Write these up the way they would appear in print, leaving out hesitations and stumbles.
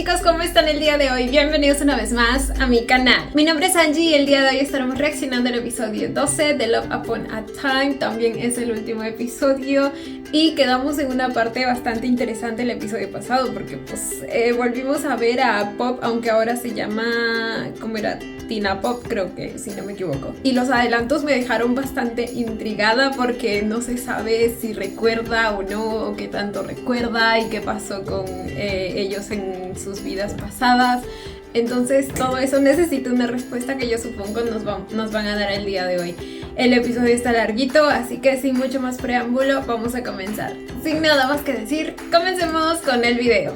chicos, ¿cómo están el día de hoy? Bienvenidos una vez más a mi canal. Mi nombre es Angie y el día de hoy estaremos reaccionando al episodio 12 de Love Upon a Time. También es el último episodio y quedamos en una parte bastante interesante el episodio pasado porque pues volvimos a ver a Pop, aunque ahora se llama... ¿cómo era? Tina Pop, creo que, si no me equivoco. Y los adelantos me dejaron bastante intrigada porque no se sabe si recuerda o no, o qué tanto recuerda y qué pasó con ellos en sus vidas pasadas. Entonces todo eso necesita una respuesta que yo supongo nos van a dar el día de hoy. El episodio está larguito, así que sin mucho más preámbulo vamos a comenzar. Sin nada más que decir, comencemos con el video.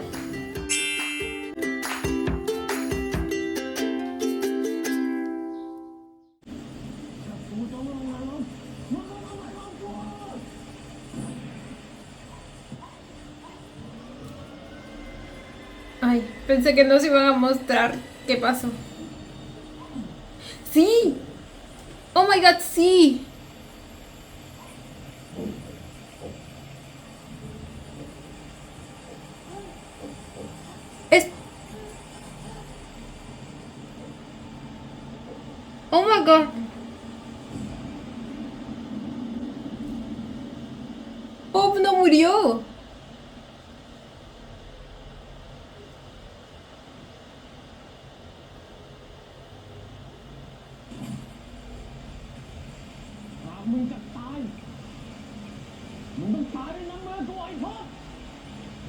Ay, pensé que nos iban a mostrar qué pasó. ¡Sí! ¡Oh my god, sí! Es... ¡Oh my god! ¡Pop no murió!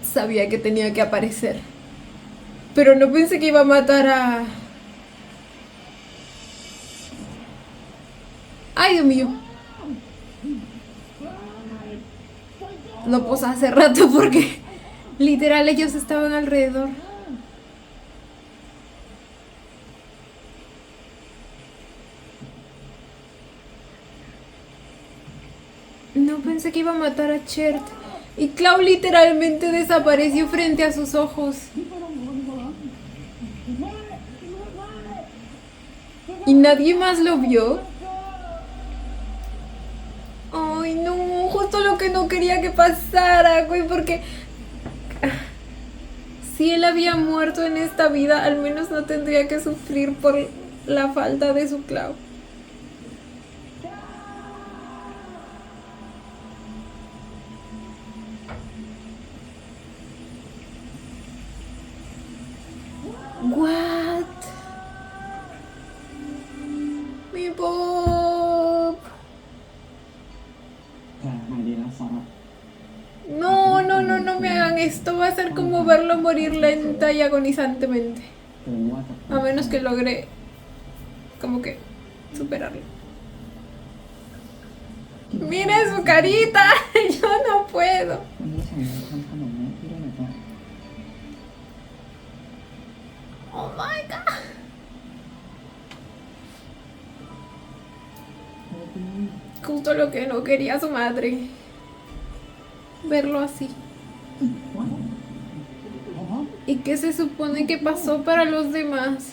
Sabía que tenía que aparecer, pero no pensé que iba a matar a... ¡Ay, Dios mío! No, pues hace rato porque literal ellos estaban alrededor. No pensé que iba a matar a Chert. Y Clau literalmente desapareció frente a sus ojos. ¿Y nadie más lo vio? Ay, no, justo lo que no quería que pasara, güey, porque... si él había muerto en esta vida, al menos no tendría que sufrir por la falta de su Clau. What? Mi Pop. No, no, no, no me hagan esto. Va a ser como verlo morir lenta y agonizantemente. A menos que logre como que superarlo. ¡Miren su carita! Yo no puedo. Oh my god. Justo lo que no quería su madre. Verlo así. ¿Y qué se supone que pasó para los demás?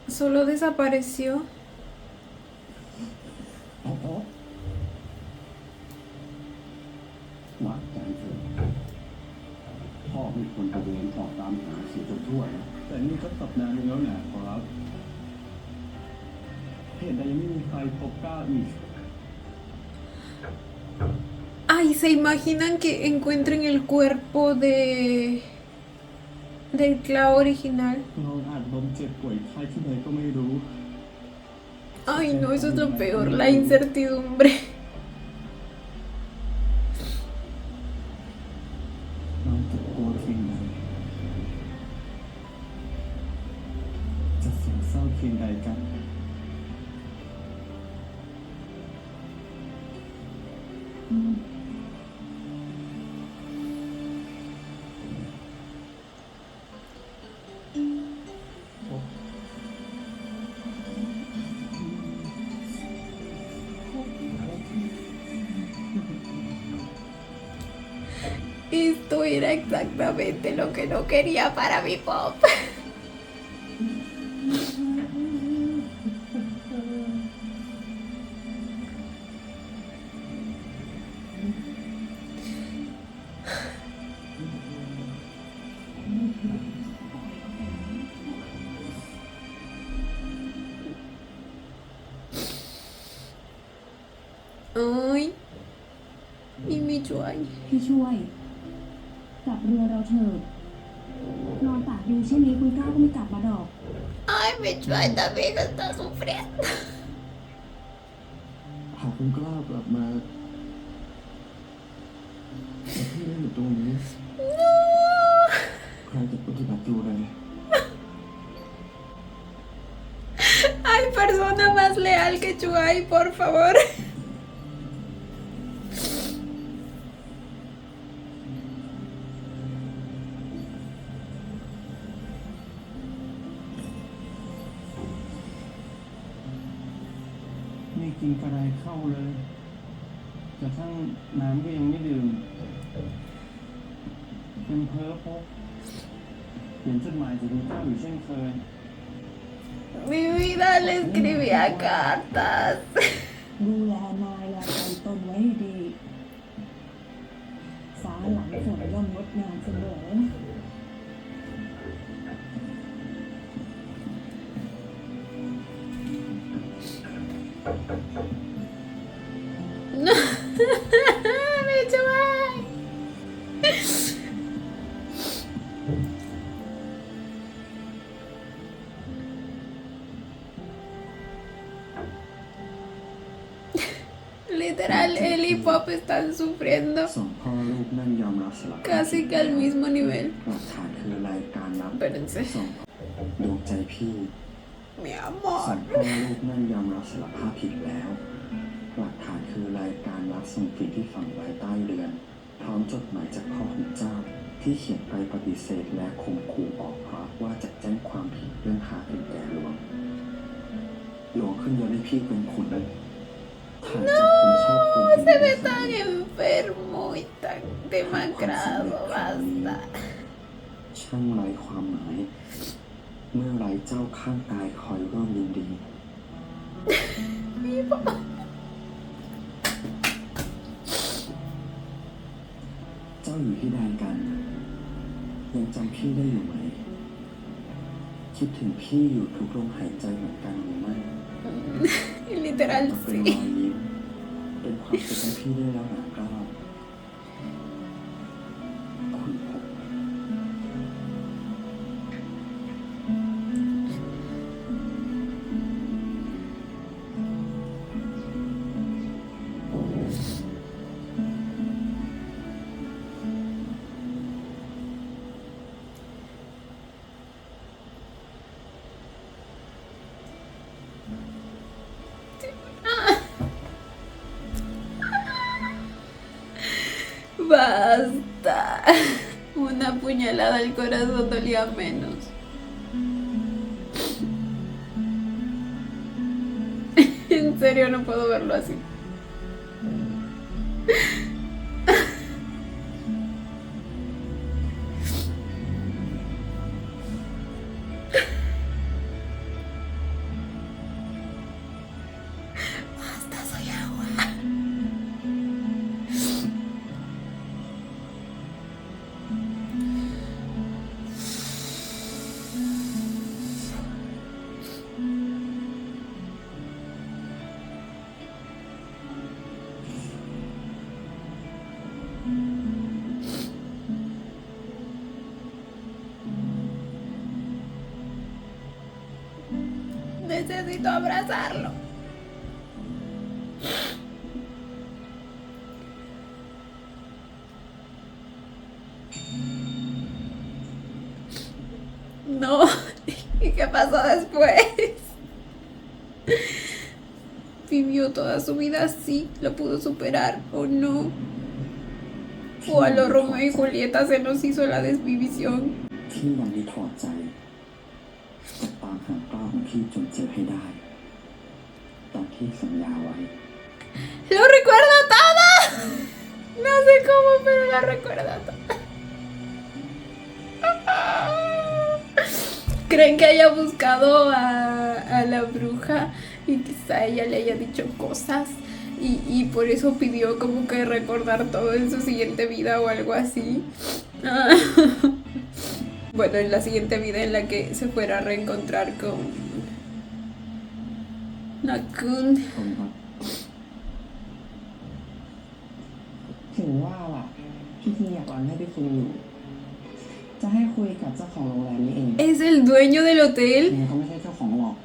Solo desapareció. Ay, ¿se imaginan que encuentren el cuerpo del Clau original? Ay, no, eso es lo peor, la incertidumbre. Es Esto era exactamente lo que no quería para mi pop. Ay, y mi Chuay. พี่ช่วยกลับเรือเราเถิดนอนปากดีเช่นนี้คุณก้าวก็ไม่กลับมาดอก Ay, mi Chuay también está sufriendo. หากคุณกล้ากลับมาแต่พี่ได้อยู่ตรงนี้ ใครจะปฏิบัติดูแล Hay persona más leal que Chuay, por favor. ไม่กินกระไรเข้าเลยกระทั่งน้ำก็ยังไม่ดื่มเป็นเพ้อพบเขียนจดหมายถึงคุณเจ้าอยู่เช่นเคย Mi vida le escribía cartas. ดูแลนายและใจตนไว้ให้ดี ฟ้าหลังฝนย่อมงดงามเสมอ Mi Chuay. Literal, él y Pop están sufriendo สองพ่อลูกนั่นยอมรับสารภาพ casi que al mismo nivel. หลักฐานคือรายการรับ Espérense. สองดวงใจพี่ Mi สอ amor. งพ่อลูกนั่นยอมรับสารภาพผิดแล้ว หลักฐานคือรายการรับส่งผิดที่ฝังไว้ใต้เรือน พร้อมจดหมายจากพ่อของเจ้า ที่เขียนไปปฏิเสธและข่มขู่ออกพระว่าจะแจ้งความผิดเรื่องหาถึงแก่หลวง หลวงขึ้นยศให้พี่เป็นขุนฐานจากคนชอบโกง Se ve tan enfermo y tan demacrado. Basta. ช่างไร้ความหมาย เมื่อไรเจ้าข้างกายคอยร่วมยินดี เจ้าอยู่ที่ใดกัน ยังจำพี่ได้อยู่ไหม คิดถึงพี่อยู่ทุกลมหายใจเหมือนกันหรือไม่ Literal, มันเป็น sí. รอยยิ้มเป็นความสุขให้พี่ได้แล้วนะก้าวคุณพบ Basta. Una puñalada al corazón dolía menos. En serio, no puedo verlo así. Basta, soy agua. Necesito abrazarlo. No. ¿Y qué pasó después? Vivió toda su vida así. ¿Lo pudo superar o no? O a los Romeo y Julieta se nos hizo la desvivisión. ที่วันนี้ถอดใจจะตามหาก้าวของพี่จนเจอให้ได้ตามที่สัญญาไว้ ¡Lo recuerda todo! No sé cómo, pero lo recuerda todo. ¿Creen que haya buscado a la bruja y quizá ella le haya dicho cosas y por eso pidió como que recordar todo en su siguiente vida o algo así? Ah. Bueno, en la siguiente vida en la que se fuera a reencontrar con Nakun. ผมครับถึงว่าล่ะพี่ทีอยากรันให้พี่คุณอยู่ จะให้คุยกับเจ้าของโรงแรมนี้เอง ¿Es el dueño del hotel? ยังไงเขาไม่ใช่เจ้าของหรอก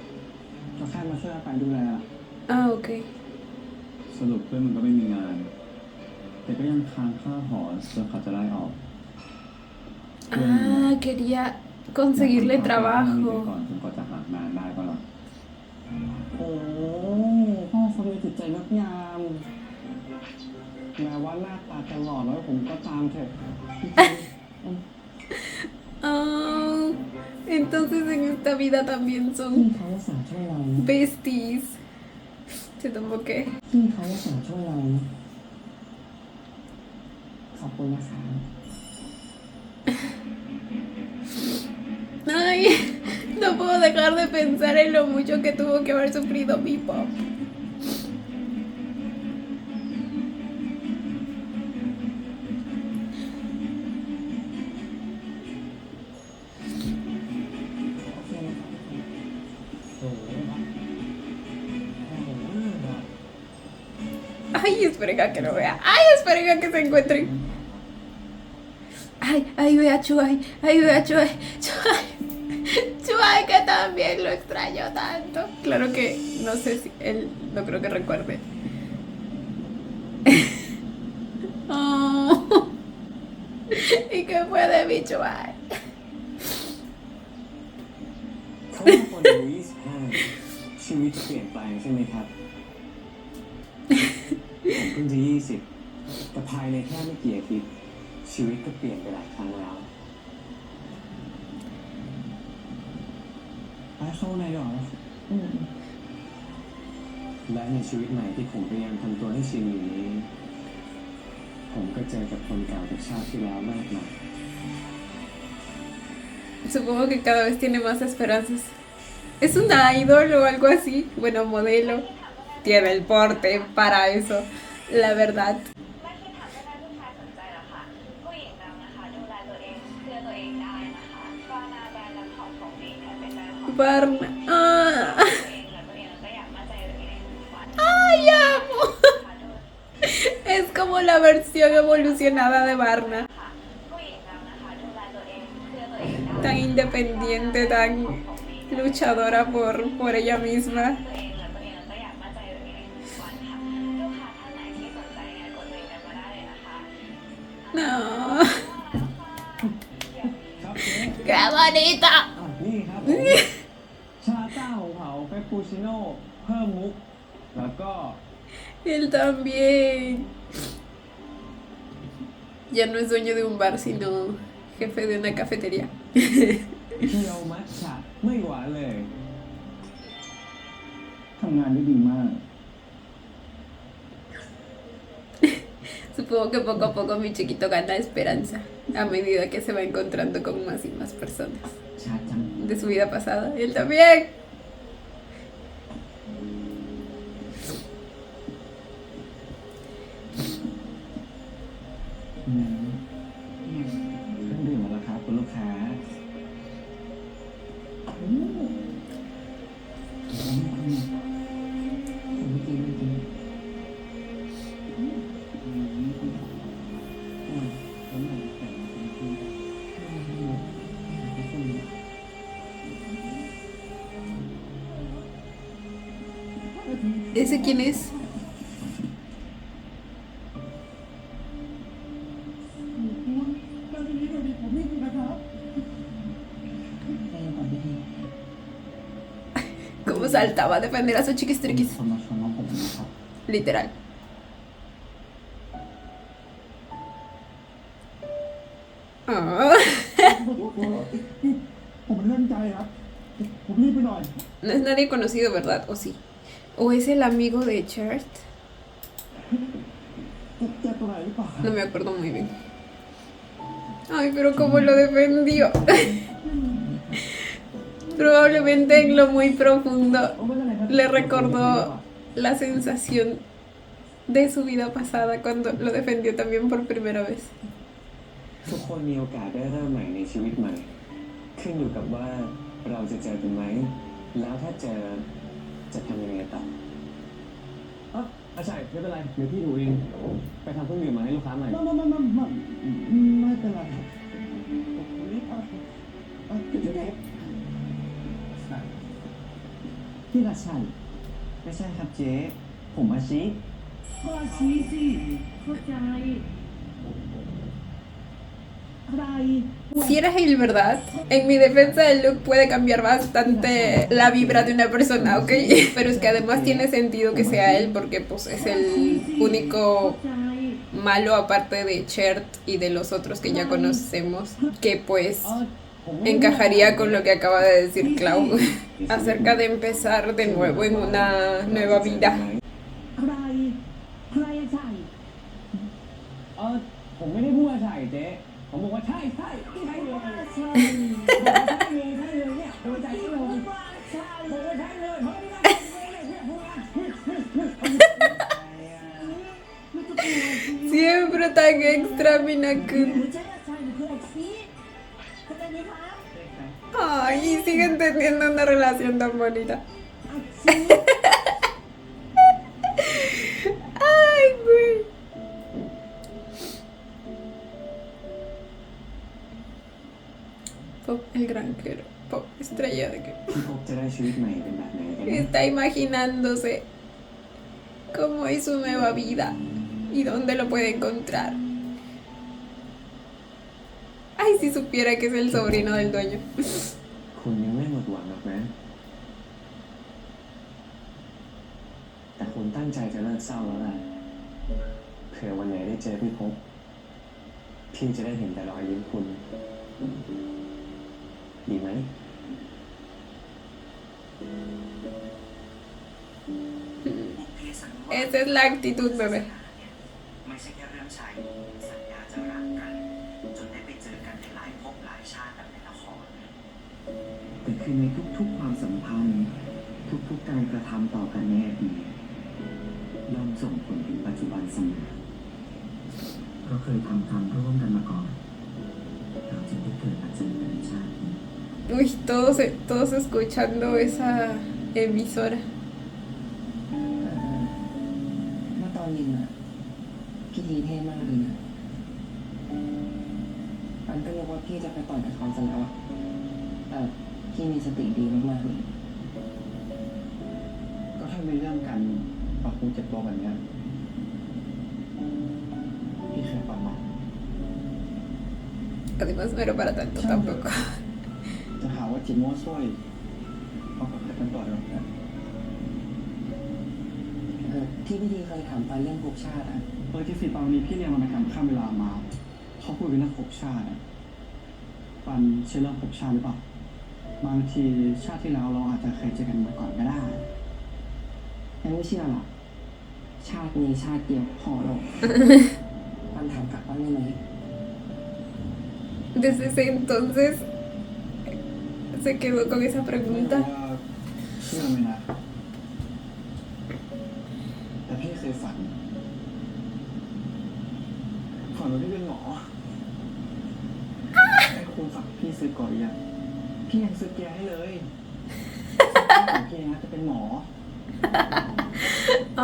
เขาแค่มาช่วยอาไปดูแล Ah, ok. สรุปเพื่อนมันก็ไม่มีงาน แต่ก็ยังค้างค่าหอจนเขาจะไล่ออก Ah, quería conseguirle ก่อน trabajo. จนกว่าจะหางานได้ก็หรอโอ้พ่อเขามีจิตใจงดงามแม้ว่าหน้าตาจะหล่อแล้วผมก็ตามเถอะ Ah, entonces en esta vida también พี่ son เขาจะสั่งช่วยเรา besties. Se tomó que. พี่เขาจะสั่งช่วยเราขอบคุณนะคะ Ay, no puedo dejar de pensar en lo mucho que tuvo que haber sufrido mi pop. Ay, esperen a que lo vea. Ay, esperen a que se encuentren. Ay, ay, ve a Chuay. Ay, ve a Chuay. Chuay. Chuay, que también lo extraño tanto. Claro que no sé si él, no creo que recuerde. Oh. ¿Y qué fue de mi Chuay? เขาว่าคนอายุ25ชีวิตเปลี่ยนแปลงใช่ไหมครับ ผมเพิ่งจะ20แต่ภายในแค่ไม่กี่อาทิตย์ชีวิตก็เปลี่ยนไปหลายครั้งแล้วไปเข้าในหรอและในชีวิตใหม่ที่ผมพยายามทำตัวให้ชินอยู่นี้ผมก็เจอกับคนเก่าจากชาติที่แล้วมากมาย Supongo que cada vez tiene más esperanzas. Es una idol o algo así. Bueno, modelo. Tiene el porte para eso. La verdad. ไม่คิดถามได้ไหมผู้ชายสนใจหรอคะผู้หญิงเรานะคะดูแลตัวเองเพื่อตัวเองได้นะคะบานาแบรนด์น้ำหอมของบีเนี่ยเป็นแบรนด์ของตัว Barna. Ah. เองและตัวเองก็อยากมั่นใจตัวเองในทุกวัน Ay, amo. Es como la versión evolucionada de Barna. ผู้หญิงเรานะคะดูแลตัวเองเพื่อตัวเองได้ Tan independiente, tan luchadora por ella misma. ตัวเองและตัวเองก็อยากมั่นใจตัวเองในทุกวันค่ะลูกค้าท่านไหนที่สนใจงานกดตัวเองกันมาได้เลยนะคะ No. ครับเจ๊ ¡Qué bonita! นี่ครับผม ชาต้าหงเผาเฟปปูชิโน่เพิ่มมุก แล้วก็ Él también. Ya no es dueño de un bar, sino jefe de una cafetería. เคียวมัทฉะไม่หวานเลยทำงานได้ดีมาก Supongo que poco a poco mi chiquito gana esperanza a medida que se va encontrando con más y más personas ชาจัง de su vida pasada. Él también. เครื่องดื่มมาแล้วครับคุณลูกค้า¿Ese quién es? 'Cómo saltaba a defender a su chiquistriquis? คนมาชวนน้องผมนะครับ Literal. Ah. ผมเล่นใจครับ ผมรีบไปหน่อย No es nadie conocido, ¿verdad? ¿O sí? ¿O es el amigo de Chart? เจ็บตัวไหนหรือเปล่า No me acuerdo muy bien. Ay, pero cómo lo defendió. Probablemente en lo muy profundo le recordó la sensación de su vida pasada cuando lo defendió también por primera vez. ทุกคนมีโอกาสได้เริ่มใหม่ในชีวิตใหม่ ขึ้นอยู่กับว่าเราจะเจอกันไหม แล้วถ้าเจอจะทำยังไงต่ออาชัยไม่เป็นไรเดี๋ยวพี่ดูเองไปทำเครื่องดื่มมาให้ลูกค้าใหม่ไม่เป็นไรครับพี่อาชัยไม่ใช่ครับเจ๊ผมอาชิ ก็ชี้สิเข้าใจใคร Si era él, ¿verdad? En mi defensa, el look puede cambiar bastante la vibra de una persona, ¿ok? Pero es que además tiene sentido que sea él porque pues es el único malo aparte de Chert y de los otros que ya conocemos que pues encajaría con lo que acaba de decir Clau acerca de empezar de nuevo en una nueva vida. ใครใครใช่ ผมไม่ได้พูดอาชัยเจ๊ผมบอกว่าใช่ใช่ใช่เลย ใช่เนี่ยโดนใจเลยผมว่าใช่ผมว่าใช่เลยเพราะไม่ได้เนี่ยพูดว่า Siempre tan extra, Minakun. ใช่ใช่คือไอ้ซีเข้าใจไหมคะ Ay, y siguen teniendo una relación tan bonita. ไอ้ซี Ay, güey. Pop el granjero, Pop estrella de que พี่พบจะได้ชีวิตใหม่เป็นแบบไหนกันนะ está imaginándose cómo es su nueva vida y dónde lo puede encontrar. Ay, si supiera que es el sobrino del dueño. คุณยังไม่หมดหวังหรอกนะ แต่คุณตั้งใจจะเลิกเศร้าแล้วล่ะเผื่อวันไหนได้เจอพี่พบพี่จะได้เห็นแต่รอยยิ้มคุณ ดีไหม Esa es la actitud, bebé. ไม่ใช่แค่เรื่องใช้สัญญาจะรักกัน จนได้ไปเจอกันในหลายภพหลายชาติแบบในละคร แต่คือในทุกๆความสัมพันธ์ ทุกๆการกระทำต่อกันในอดีตย่อมส่งผลถึงปัจจุบันเสมอเราเคยทำกรรมร่วมกันมาก่อนเราจึงได้เกิดมาเจอกันในชาตินี้ Uy, todos escuchando esa emisora. เมื่อตอนเย็นอะพี่ทีเท่มากเลยนะอันก็นึกว่าพี่จะไปต่อยกับเขาซะแล้วอะแต่พี่มีสติดีมากๆเลย ก็ถ้ามีเรื่องกันปากกูเจ็บตัวแบบเนี้ยพี่เคยฟังมา Además, no era para tanto tampoco. จะหาว่าจิตมั่วซั่วเอากับใครกันต่อหรอกนะ ที่พี่ทีเคยถามไปเรื่องภพชาติอะ ที่สิตอนนี้พี่เรียนวรรณกรรมข้ามเวลามาเขาคุยกันเรื่องภพชาติอะปันเชื่อเรื่องภพชาติหรือเปล่าบางทีชาติที่แล้วเราอาจจะเคยเจอกันมาก่อนก็ได้ ยังไม่เชื่อหรอกชาตินี้ชาติเดียวพอหรอกปันถามกลับบ้างได้ไหม Desde ese entonces se quedó con esa pregunta. เชื่อไหมนะแต่พี่เคยฝันว่าพี่เป็นหมอให้คุณฝากพี่ซื้อก่อนยังพี่ยังซื้อแกให้เลยพี่นะจะเป็นหมอ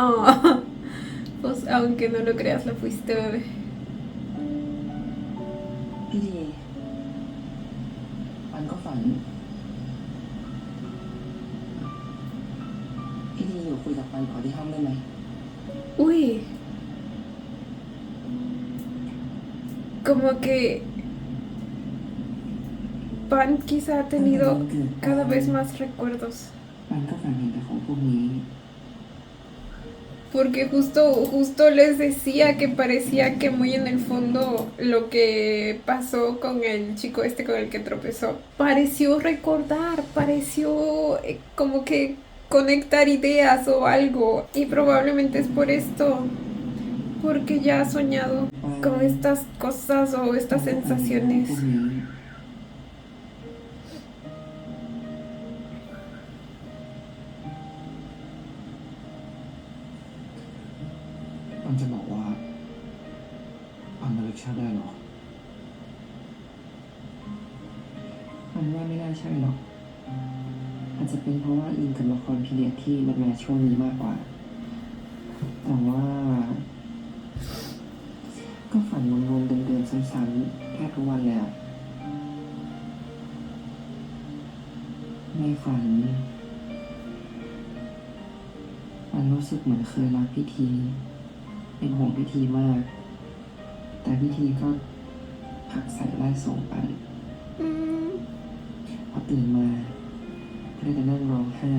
Oh, pues aunque no lo creas, lo fuiste, bebé. พี่ทีปันก็ฝันพี่ทีอยู่คุยกับปันต่อที่ห้องได้ไหม Uy. Como que Pan quizá ha tenido cada vez más recuerdos. ปันก็ฝันเห็นแต่ของพวกนี้ Porque justo les decía que parecía que muy en el fondo lo que pasó con el chico este con el que tropezó, pareció recordar, pareció como que conectar ideas o algo. Y probablemente es por esto porque ya ha soñado con estas cosas o estas sensaciones. พวกนี้ปันจะบอกว่าปันระลึกชาติได้เหรอ มันว่าไม่น่าใช่หรอก อาจจะเป็นเพราะว่าอินกับละครพีเรียดที่มันมาช่วงนี้มากกว่า แต่ว่า ก็ฝันวนๆเดิมๆซ้ำๆแทบทุกวันเลยอะในฝันมันรู้สึกเหมือนเคยรักพิธี เป็นห่วงพิธีมาก แต่พิธีก็ผลักใส่ไล่ส่งไป อืม พอตื่นมาก็ได้แต่นั่งร้องไห้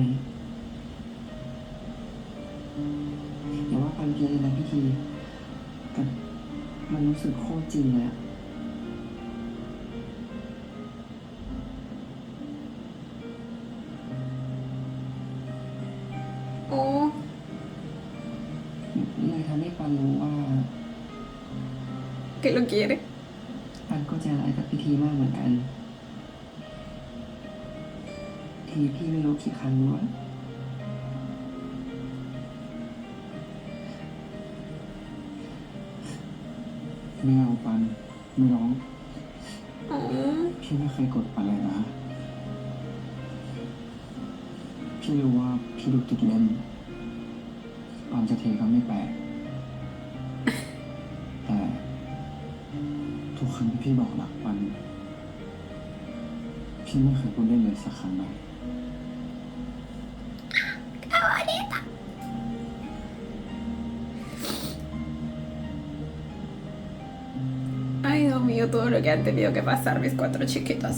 อย่าว่าปันเพียเลยนะพิธีแต่มันรู้สึกโคตรจริงเลยอะ โอ้ เลยทำให้ปันรู้ว่า que lo quiere ปันก็ใจร้ายกับพิธีมากเหมือนกัน ทีพี่ไม่รู้กี่ครั้งด้วย ไม่เอาปันไม่ร้อง อ๋อ พี่ไม่เคยกดปันเลยนะ พี่รู้ว่าพี่ดูติดเล่นปันจะเทก็ไม่แปลก แต่ทุกครั้งที่พี่บอกรักปัน พี่ไม่เคยพูดเล่นเลยสักครั้งนะ Ay, Dios mío, todo lo que han tenido que pasar mis 4 chiquitos.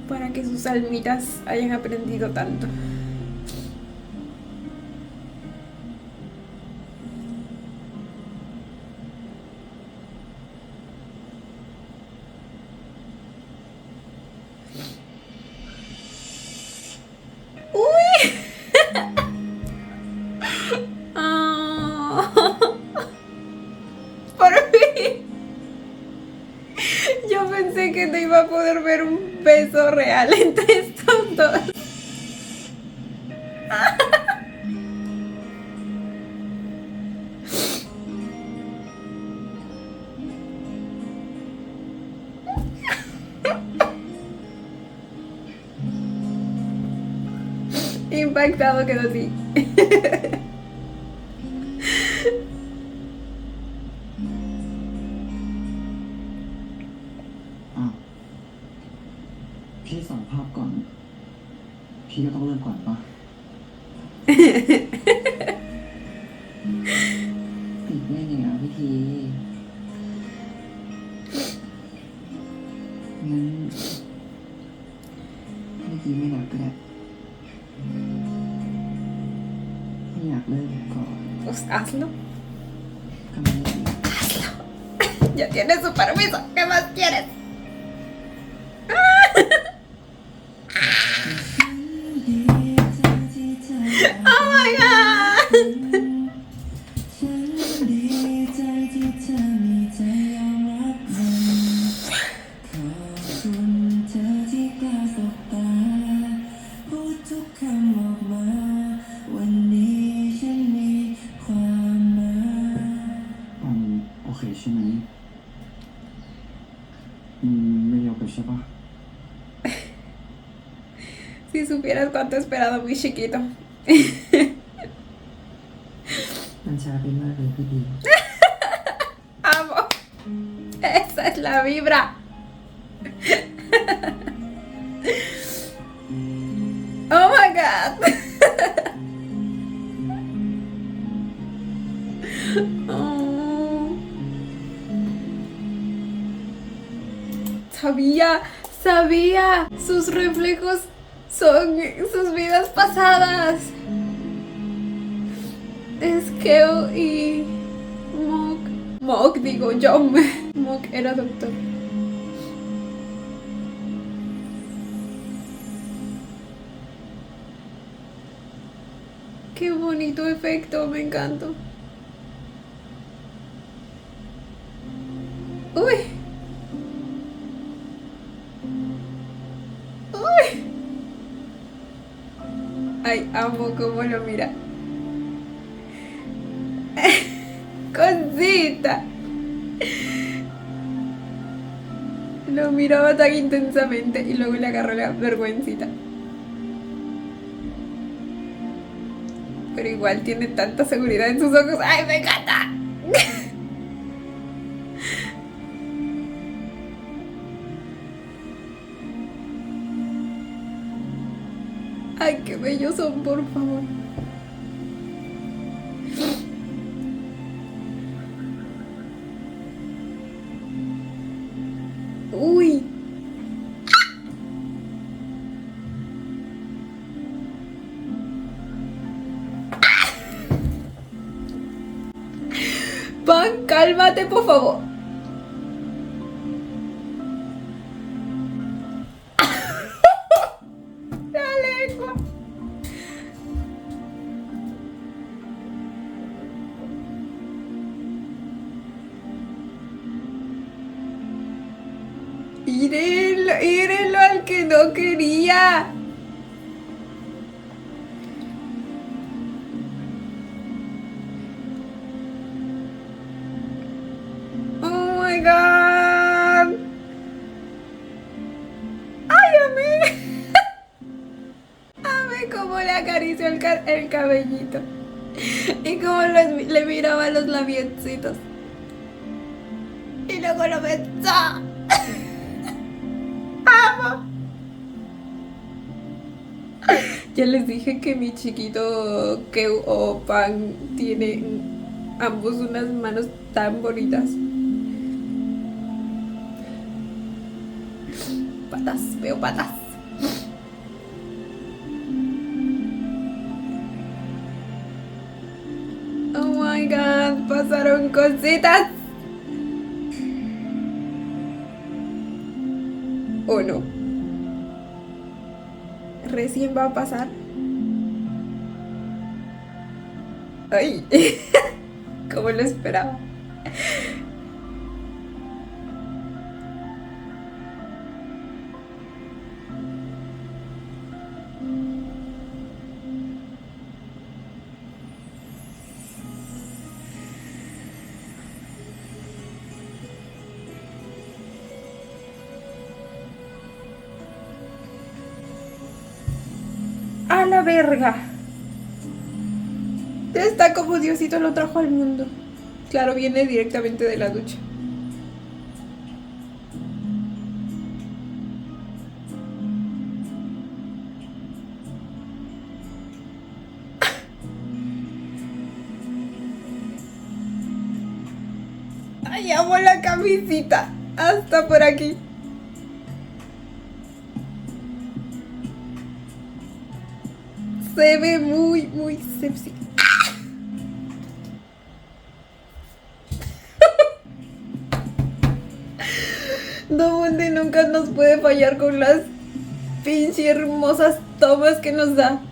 Para que sus almitas hayan aprendido tanto. ¡Uy! Por fin. Yo pensé que no iba a poder ver un beso real entre estos dos. Impactado quedó así. อ้าว พี่สั่งภาพก่อน พี่ก็ต้องเริ่มก่อนปะ ติดเล่นอย่างนั้นพิธีงั้นพิธีไม่รักก็ได้ไม่อยากเลิกก่อน Pues hazlo. ก็ไม่ได้ Ya tienes su permiso. ¿Qué más quieres? Oh my god. ฉันดีใจที่เธอมีใจยอมรับมันขอบคุณเธอที่กล้าสบตาพูดทุกคำออกมา วันนี้ฉันมีความหมาย ปันโอเคใช่ไหมไม่ยอมไปใช่ปะ Si supieras cuánto he esperado muy chiquito. มันช้าไปมากเลยพี่ดี Amo. Esa es la vibra. Oh my god. Oh. Sabía. Sus reflejos son sus vidas pasadas. Skeo y Mok digo yo. Mok era doctor. Qué bonito. bonito efecto, me encanta. Uy. Uy. Ay, amo cómo lo mira. Cosita. Lo miraba tan intensamente y luego le agarró la vergüencita. Pero igual tiene tanta seguridad en sus ojos. ¡Ay, me encanta! ¡Ay, qué bellos son, por favor! ¡Uy! Pan, cálmate, por favor. La lengua. Írenlo al que no quería. Oh my god. Ay, amé. Amé cómo le acarició el cabellito. Y cómo le miraba los labiecitos. Y luego lo besó. ¡Amo! Ya les dije que mi chiquito Keu o Pan tiene ambos unas manos tan bonitas. Patas, veo patas. Oh my god, pasaron cositas. ¿O no? Recién va a pasar. Ay, como lo esperaba. ¡A la verga! Está como Diosito lo trajo al mundo. Claro, viene directamente de la ducha. ¡Ay, amo la camisita! Hasta por aquí. Se ve muy, muy sexy. Donde nunca nos puede fallar con las pinches hermosas tomas que nos da.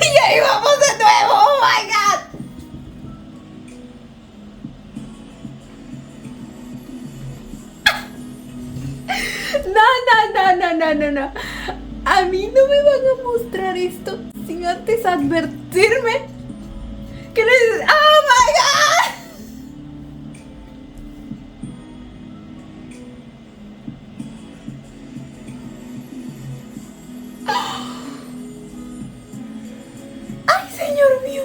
¡Y ahí vamos de nuevo! ¡Oh my god! No. A mí no me van a mostrar esto sin antes advertirme que les... ¡Oh my god! ¡Ay, señor mío!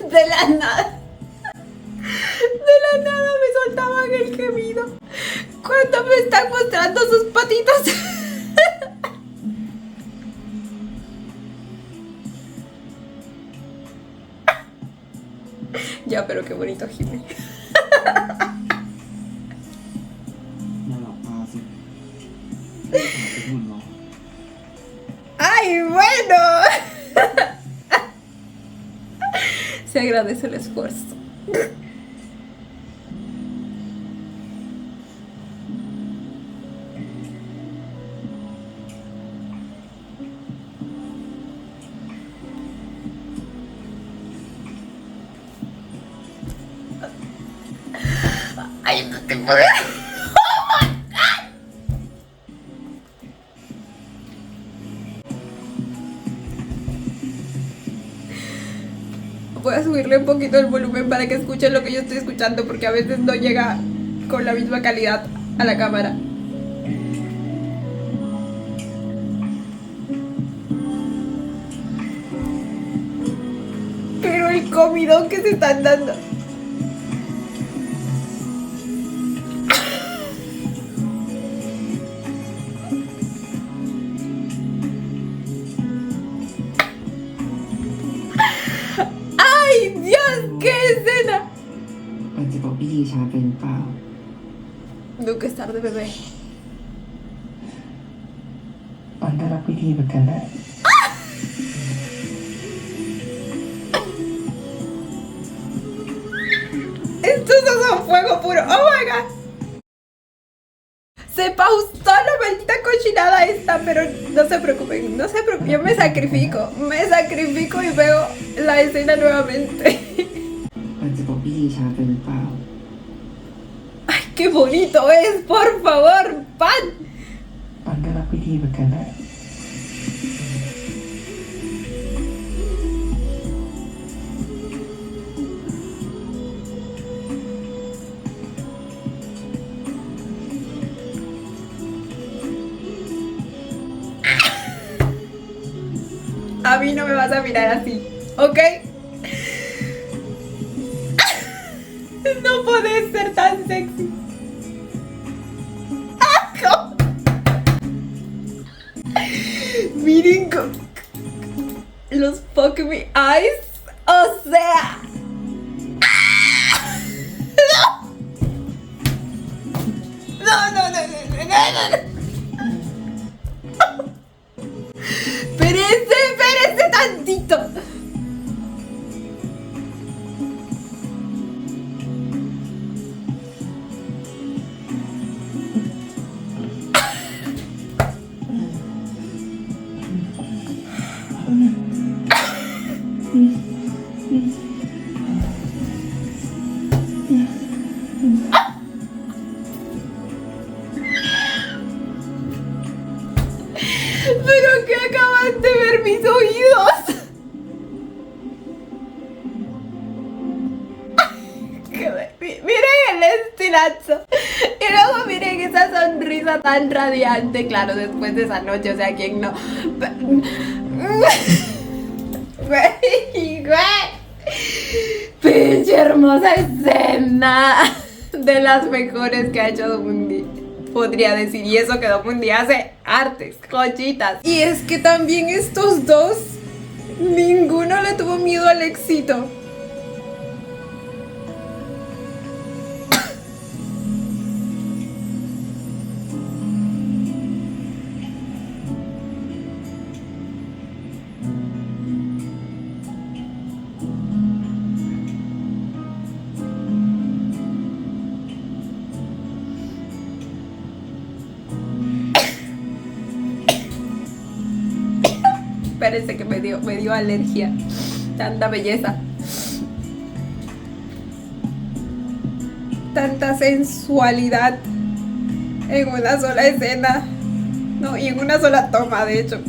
De la nada me soltaban el gemido cuando me están mostrando sus patitas. pero qué bonito gime. อย่าหลับตาสิไม่หาเป็นหุ่นหรอก ¡Ay, bueno! Se agradece el esfuerzo. Ay, no te puedo. Voy a subirle un poquito el volumen para que escuchen lo que yo estoy escuchando, porque a veces no llega con la misma calidad a la cámara. Pero el comidón que se están dando. ¡Ay, Dios! ¡Qué escena! ปันจะบอกพี่ดีชาเป็นเปล่า Nunca es tarde, bebé. ปันก็รักพี่ดีเหมือนกันแหละ Estos dos son fuego puro. ¡Oh, my God! Se pausó la maldita cochinada esta, pero no se preocupen, no se preocupen. Yo me sacrifico y veo la escena nuevamente. ปันจะบอกพี่ดีชาเป็นเปล่า ¡Ay, qué bonito es! ¡Por favor, pan! ปันก็รักพี่ดีเหมือนกันแหละ A mí no me vas a mirar así, ¿ok? No podés ser tan sexy. ¡Asco! Miren los fuck me eyes. O sea. No. Espérense tantito. ¿Pero qué acaban de ver mis oídos? Miren el estirazo. Y luego miren esa sonrisa tan radiante. Claro, después de esa noche, o sea, ¿quién no? Güey. Pinche hermosa escena. De las mejores que ha hecho Domundi, podría decir. Y eso que Domundi hace artes, joyitas. Y es que también estos dos, ninguno le tuvo miedo al éxito. Espérense que me dio alergia. Tanta belleza. Tanta sensualidad en una sola escena. No, y en una sola toma, de hecho.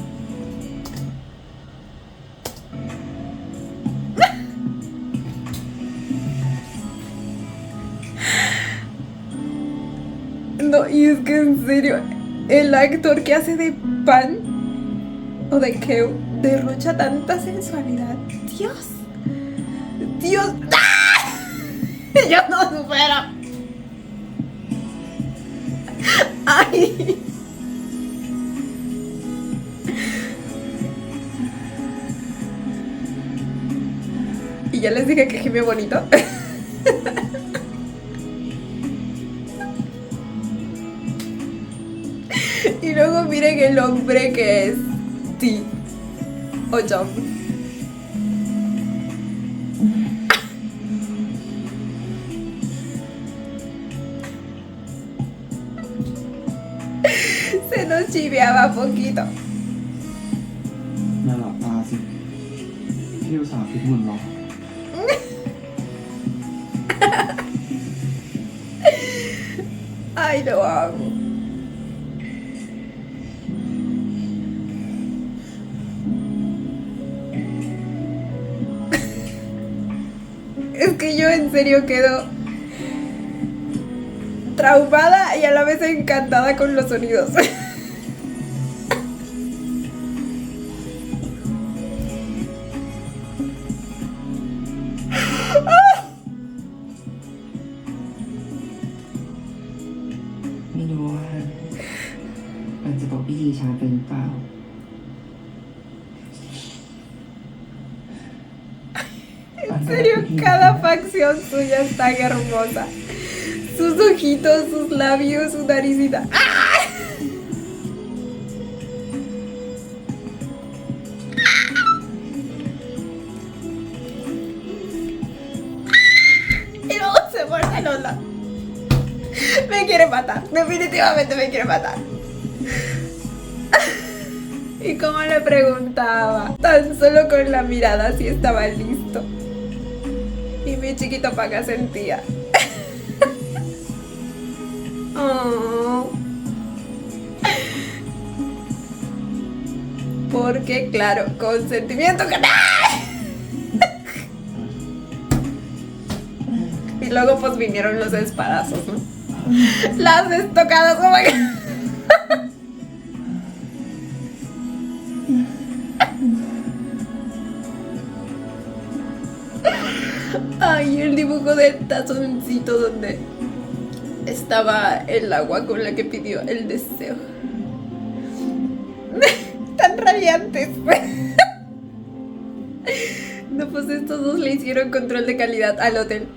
No, y es que en serio, el actor que hace de Pan o de Keo derrocha tanta sensualidad. Dios. ¡Ah! Yo no supero. Ay. Y ya les dije que gime bonito. luego miren el hombre que es T o Jump. Se nos chiveaba poquito. อย่าหลับตาสิพี่อุตส่าห์ฟิตหุ่นหรอ Ay, lo amo. Es que yo en serio quedo traumada y a la vez encantada con los sonidos. ไม่รู้ว่ามันจะบอกวิธีชาเป็นเปล่า En serio, cada facción suya es tan hermosa. Sus ojitos, sus labios, su naricita. ¡Ah! Y luego se muerde Lola. Me quiere matar, definitivamente me quiere matar. Y como le preguntaba, tan solo con la mirada si estaba listo. Y mi chiquito paca sentía. Oh. Porque claro, consentimiento que... Y luego pues vinieron los espadazos, ¿no? Las estocadas, oh my God. Ay, el dibujo del tazoncito donde estaba el agua con la que pidió el deseo. Tan radiantes. No, pues estos dos le hicieron control de calidad al hotel.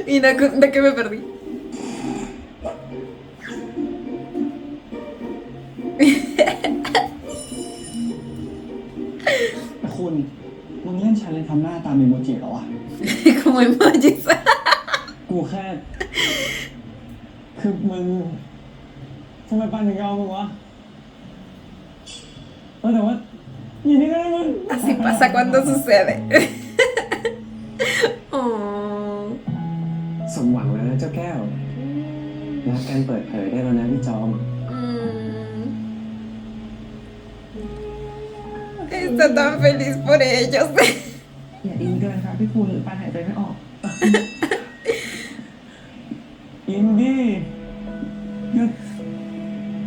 Y de que me perdí. คุณมึงเล่นชาเลนจ์ทำหน้าตามอีโมจิเหรอวะ Como emojis. กูแค่ คือมึงทำไมปันถึงยอมมึงวะแต่ว่ายินดีด้วยนะมึง Así pasa cuando sucede. Oh. สมหวังแล้วนะเจ้าแก้วรักกันเปิดเผยได้แล้วนะพี่จอม Está tan feliz por ellos. อย่าอินเกินครับพี่คุณปานหายใจไม่ออก อินดี้ก็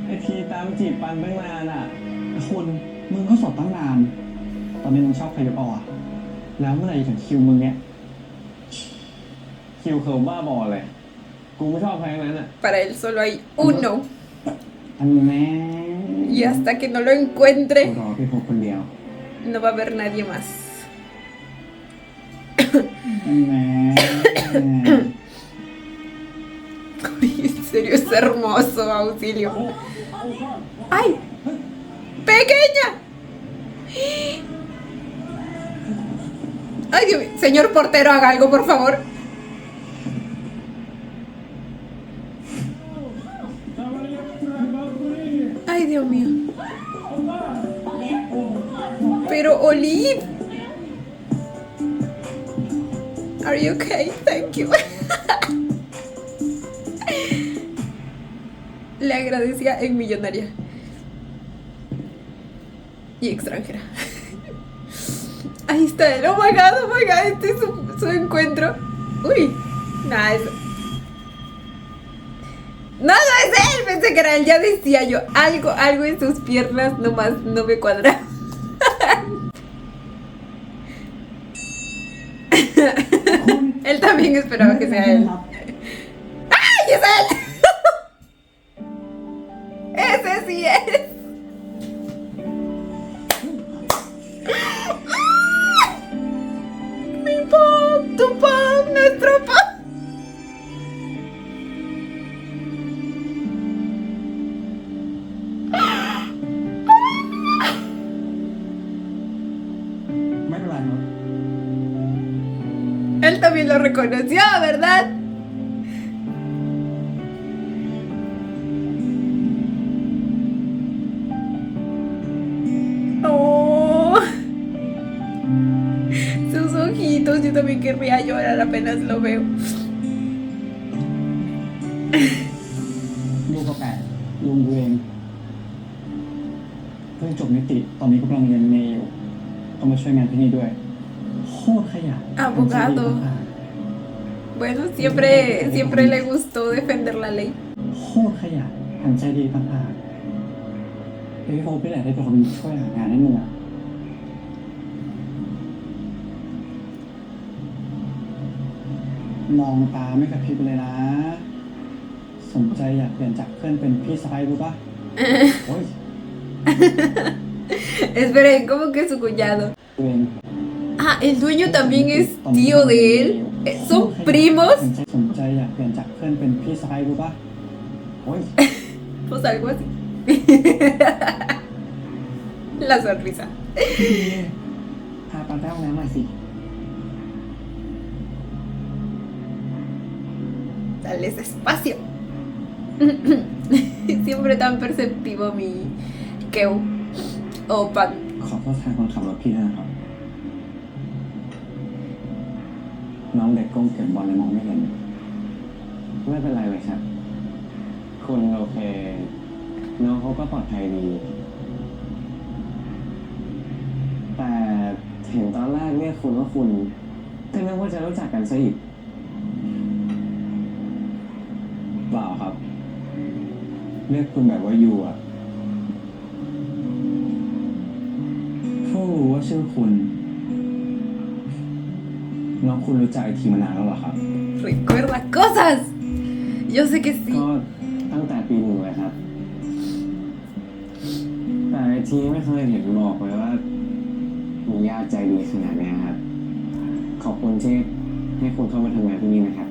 ไอทีตามจีบปันตั้งนานอ่ะคุณมึงก็สดตั้งนาน ตอนนี้มึงชอบใครกันอ่ะแล้วเมื่อไหร่จะถึงคิวมึงเนี่ยคิวเคิร์บ้าบอเลยกูไม่ชอบใครทั้งนั้นอ่ะ Para él solo hay uno. อันแน่ Y hasta que no lo encuentre, รอพี่พบคนเดียว no va a haber nadie más. อันแน่ Uy, en serio, es hermoso, auxilio. ¡Ay! ¡Pequeña! ¡Ay, Dios mío! Señor portero, haga algo, por favor. ¡Ay, Dios mío! Pero, Olive. Are you okay? Thank you. Le agradecía en millonaria. Y extranjera. Ahí está él. Oh my god, este es su encuentro. Uy, nada, eso. No, no es él, pensé que era él, ya decía yo. Algo en sus piernas nomás no me cuadra. Él también esperaba que sea él. ¡Ay, es él! Ese sí es. Mi pop, tu pop, nuestro pop. él también lo reconoció, ¿verdad? Oh, sus ojitos, yo también querría llorar apenas lo veo. ลูกก็แปดลุงดูเองเพิ่งจบนิติตอนนี้กำลังเรียนเนอยู่ต้องมาช่วยงานที่นี่ด้วยโคตรขยัน Abogado. Bueno, siempre le gustó defender la ley. โคตรขยันหันใจดีต่างหากเดี๋ยวพี่โฟพี่แหละได้เป็นคนช่วยหางานให้มึงอ่ะมองตาไม่กระพริบเลยนะ สนใจอยากเปลี่ยนจากเพื่อนเป็นพี่สะใภ้รู้ปะโอ้ย Esperen, ¿cómo que su cuñado? ตัวเอง Ah, el dueño también es tío de él. ¿Son primos? สนใจอยากเปลี่ยนจากเพื่อนเป็นพี่สะใภ้รู้ปะโอ้ย Pues algo así. La sonrisa. พาปันไปห้องน้ำหน่อยสิ Dales espacio. Siempre tan perceptivo mi Keo o Pan. ขอโทษแทนคนขับรถพี่ด้วยนะครับ น้องเด็กก้มเก็บบอลเลยมองไม่เห็น ไม่เป็นไรเลยครับ คุณโอเค น้องเขาก็ปลอดภัยดี แต่เห็นตอนแรกเรียกคุณว่าคุณก็นึกว่าจะรู้จักกันซะอีก เปล่าครับ เรียกคุณแบบว่ายูอ่ะเพิ่งรู้ว่าชื่อคุณ น้องคุณรู้จักไอทีมานานแล้วเหรอครับ Recuerda cosas. Yo sé que sí. ก็ตั้งแต่ปีหนึ่งเลยครับ แต่ไอ้ทีไม่เคยเห็นบอกเลยว่ามีญาติใจดีขนาดเนี้ยครับ ขอบคุณที่ให้คุณเข้ามาทำงานที่นี่นะครับ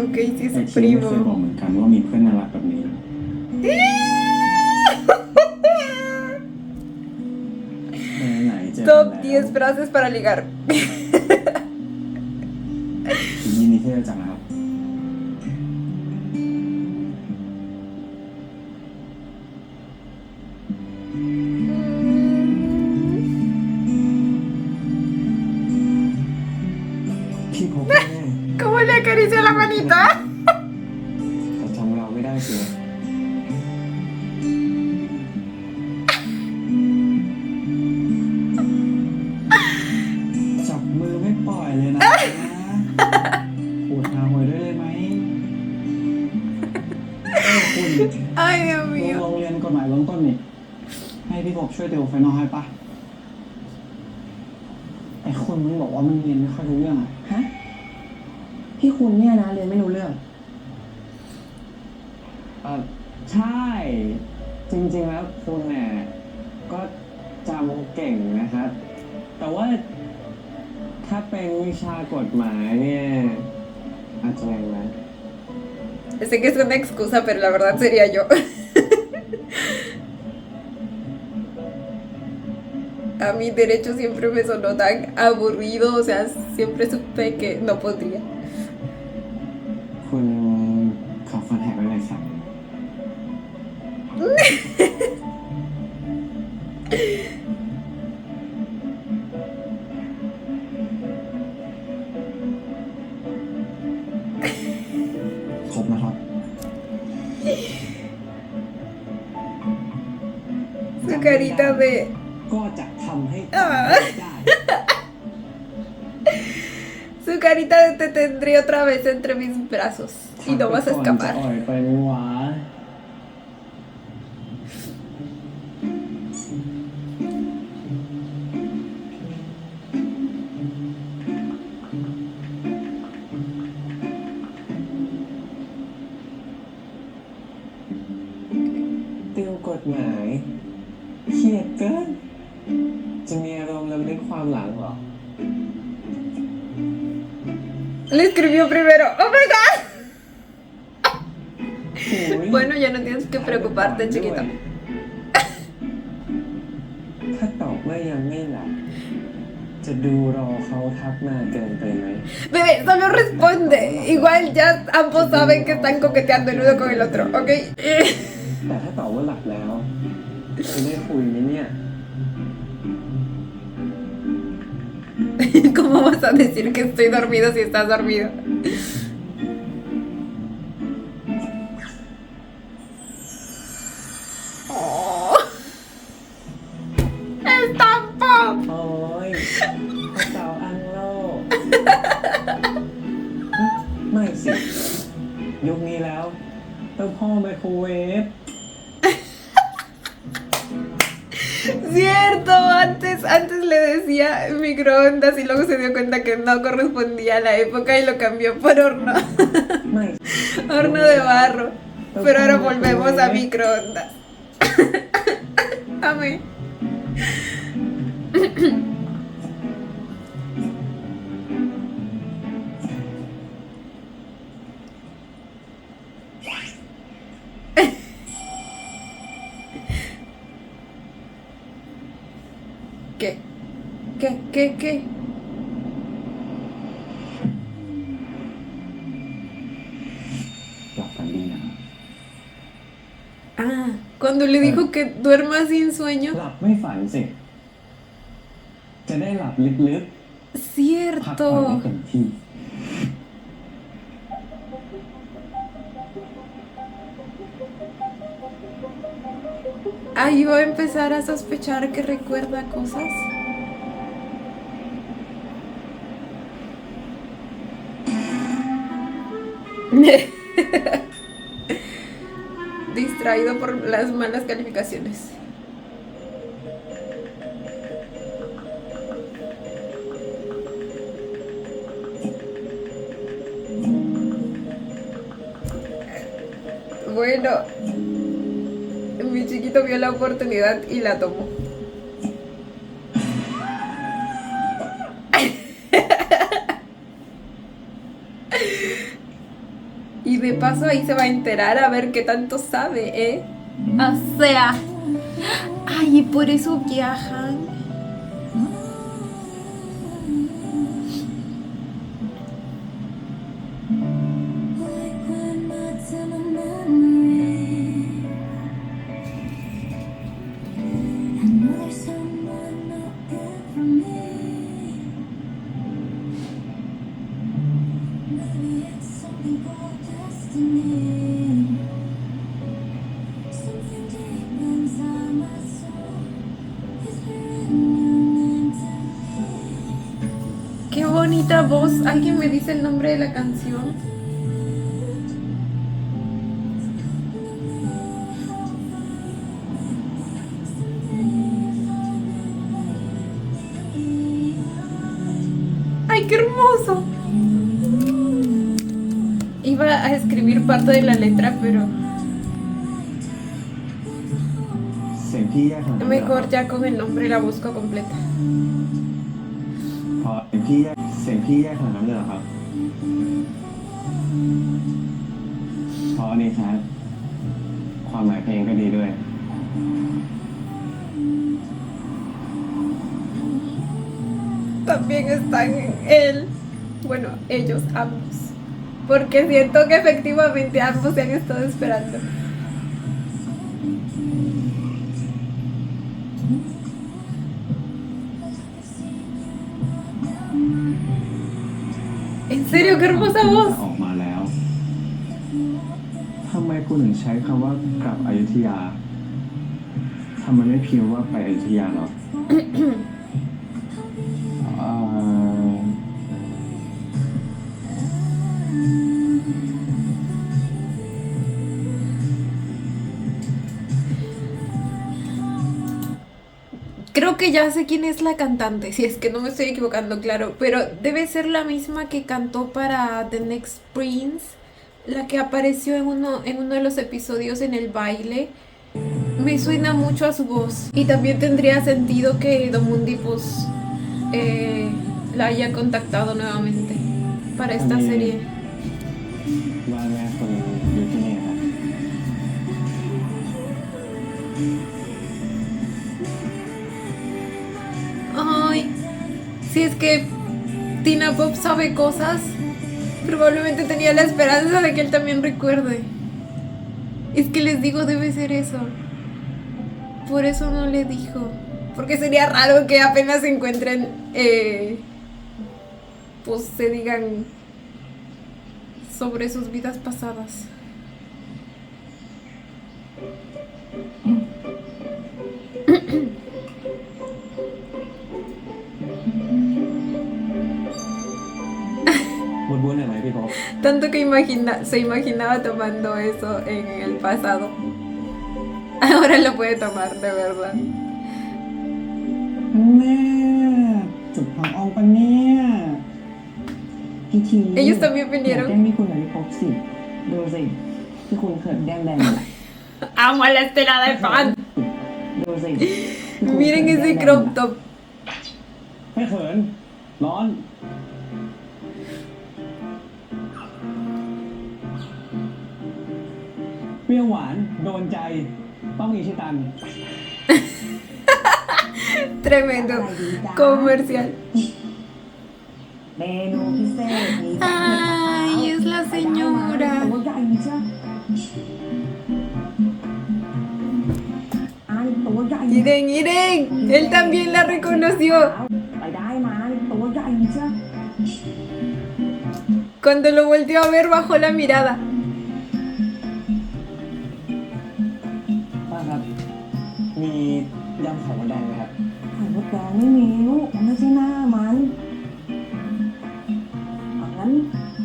Ok, sí ไอ es ทีไม่เคย primo. บอกเหมือนกันว่ามีเพื่อนน่ารักแบบนี้ไหนๆเจอกัน Top แล้ว 10 frases para ligar. ยินดีที่ได้รู้จักนะครับ พี่พบแน่ ¿Cómo le acaricia la manita? แต่จำเราไม่ได้สิ จับมือไม่ปล่อยเลยนะปวดหาหวยด้วยเลยไหมคุณ Ay, Dios โรง mío. เรียนกฎหมายเบื้องต้นนี่ ให้พี่บอกช่วยติวไฟนอลให้ปะไอ้คุณมันบอกว่ามันเรียนไม่ค่อยรู้เรื่องอะ ฮะ พี่คุณเนี่ยนะเรียนไม่รู้เรื่อง ใช่ จริงๆแล้วคุณเนี่ยก็จำเก่งนะครับ แต่ว่าถ้าเป็นวิชากฎหมายเนี่ยอาจจะแรงนะ Sé que es una excusa, pero la verdad sería yo. A mí derecho siempre me sonó tan aburrido, o sea, siempre supe que no podría. คุณขอคอนแทคไว้เลยครับ ครบนะครับ Su carita de... ก็จะทำให้ อ่า ได้ Su carita de te tendré otra vez entre mis brazos y no vas a จะ escapar. อ่อยไปหวา ติวกฎหมายเครียดเกิน จะมีอารมณ์รำลึกความหลังเหรอ Le escribió primero. ¡Oh my god! โอ้ย Bueno, ya no tienes que preocuparte, chiquito. ถ้าตอบว่ายังไม่หลับ จะดูรอเขาทักมาเกินไปไหม Bebé, solo responde. Igual ya ambos saben que están coqueteando el uno con el otro, ¿ok? แต่ถ้าตอบว่าหลับแล้วจะได้คุยไหมเนี่ย ¿Cómo vas a decir que estoy dormido si estás dormido? Oh. ¡El tampón! โอ้ยพระเจ้าอังโล ไม่สิ ยุคนี้แล้วต้องพ่อไมโครเวฟ Cierto, antes le decía microondas y luego se dio cuenta que no correspondía a la época y lo cambió por horno. ไม่ Horno de barro. Pero ahora volvemos a microondas. Amén. ¿Qué? ¿Qué? หลับฝันดีนะ Ah, cuando le dijo que duerma sin sueño. หลับไม่ฝันสิ จะได้หลับลึก พักผ่อนให้ Cierto. เต็มที่ Ahí va a empezar a sospechar que recuerda cosas. Distraído por las malas calificaciones. Bueno, mi chiquito vio la oportunidad y la tomó. Y de paso ahí se va a enterar a ver qué tanto sabe, ¿eh? O sea... Ay, y por eso viajan. Qué bonita voz. ¿Alguien me dice el nombre de la canción? ¡Ay, qué hermoso! Iba a escribir parte de la letra, pero ๆ เสียงพี่แยกขนาดนั้นเลยเหรอ mejor ya con el nombre la busco completa. พอเสียงพี่แยกขนาดนั้นเลยเหรอครับ เพราะนี่ครับ ความหมายเพลงก็ดีด้วย También están él, bueno, ellos ambos, porque siento que efectivamente ambos se han estado esperando. ¿En serio? ¡Qué hermosa อ voz! อกมาแล้ว ทำไมคุณถึงใช้คำว่ากลับอยุธยา ทำไมไม่เพียงว่าไปอยุธยาหรอ Creo que ya sé quién es la cantante, si es que no me estoy equivocando, claro, pero debe ser la misma que cantó para The Next Prince, la que apareció en uno de los episodios en el baile. Me suena mucho a su voz y también tendría sentido que Domundi pues la haya contactado nuevamente para esta serie. ว่าแม่คนอยู่ที่นี่ครับ Ay, Si es que Tina Pop sabe cosas, probablemente tenía la esperanza de que él también recuerde. Es que les digo, debe ser eso. Por eso no le dijo. Porque sería raro que apenas se encuentren, pues se digan sobre sus vidas pasadas.บุญๆหน่อยไหมพี่พบ Tanto que se imaginaba tomando eso en el pasado. Ahora lo puede tomar, de verdad. แม่จุดทางอองปะเนี่ย พี่ที Ellos también อย่า vinieron. แกล้งพี่คุณกับพี่พกสิดูสิพี่คุณเขินแดงๆเลย Amo la estela de fan. ดูสิพี่คุณ Miren เขิน ese แดงๆ crop top. ไม่เขิน ร้อน เปรี้ยวหวาน โดนใจ ต้องอิชิตัน Tremendo comercial. เมนูพิเศษมีแต่เห็ดมะพร้าว Ay, es la ไปได้มา señora. ตัวใหญ่จ้ะอันตัวใหญ่ Miren, miren. Él también la reconoció. ไปได้มาตัวใหญ่จ้ะ Cuando lo volteó a ver, bajó la mirada. ป้าครับ มียำไข่มดแดงไหมครับ ไข่มดแดงไม่มีลูกมันไม่ใช่หน้ามันเอางั้น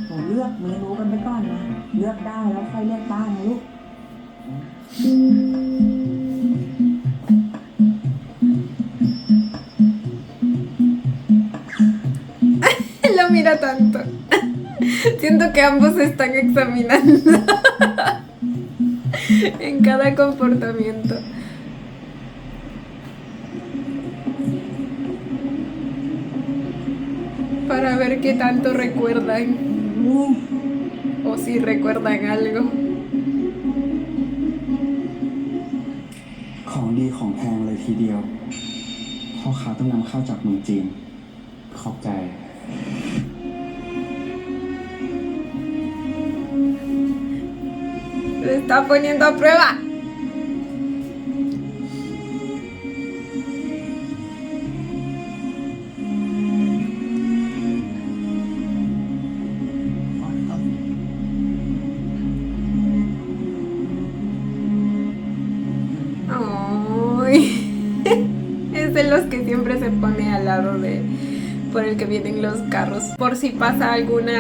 หนูเลือกเมนูกันไปก่อนนะเลือกได้แล้วค่อยเลือกได้นะลูก Lo mira tanto. Siento que ambos se están examinando en cada comportamiento. Para ver qué tanto recuerdan. O si recuerdan algo. ของดีของแพงเลยทีเดียวพ่อค้าต้องนำเข้าจากเมืองจีน ขอบใจ Lo está poniendo a prueba. Ay. Es de los que siempre se pone al lado de por el que vienen los carros, por si pasa alguna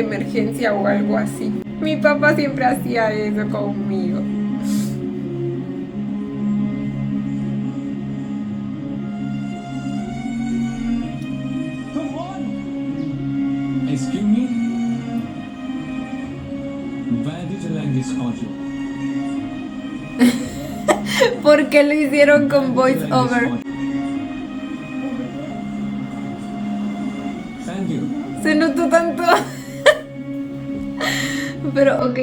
emergencia o algo así. Mi papá siempre hacía eso conmigo. Excuse me? Where did you learn this audio? Porque lo hicieron con voice over. Thank you. Se notó tanto. Pero ok.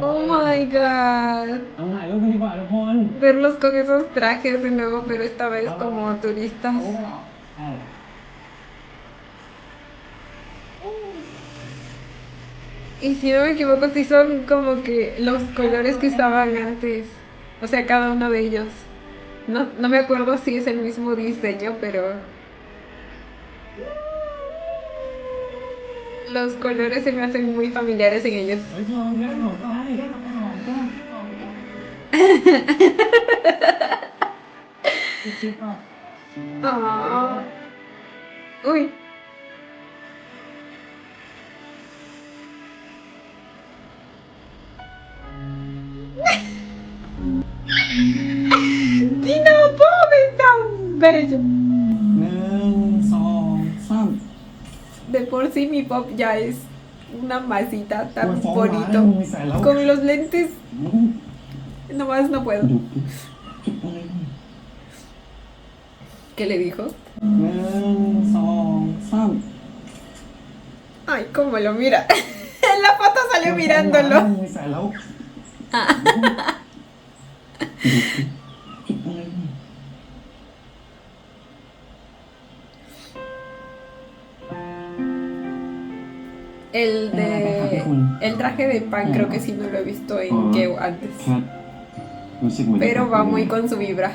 Oh my god. เอาถ่ายรูปกันดีกว่าทุกคน Verlos con esos trajes de nuevo, pero esta vez como turistas. Y si no me equivoco, sí son como que los colores que usaban antes. O sea, cada uno de ellos. No me acuerdo si es el mismo diseño, pero... Los colores se me hacen muy familiares en ellos. เฮ้ยทองแก้มหอมได้ Oh. Uy. Tina Pop es tan bello. 1 2 3 De por sí mi Pop ya es una masita โอ้ tan ยฟ้องร้าย bonito. มึงมีแฟนแล้ว Con los lentes มึง nomás no puedo. หยุดดิหยุดอะไรมึง ¿Qué le dijo? 1 2 3 Ay, cómo lo mira. En la foto salió mirándolo. มึงมีแฟนแล้วหยุดดิหยุดอะไรมึง El traje de Pan creo que sí no lo he visto en Geo antes. แค่รู้สึกเหมือน Pero va muy con su vibra.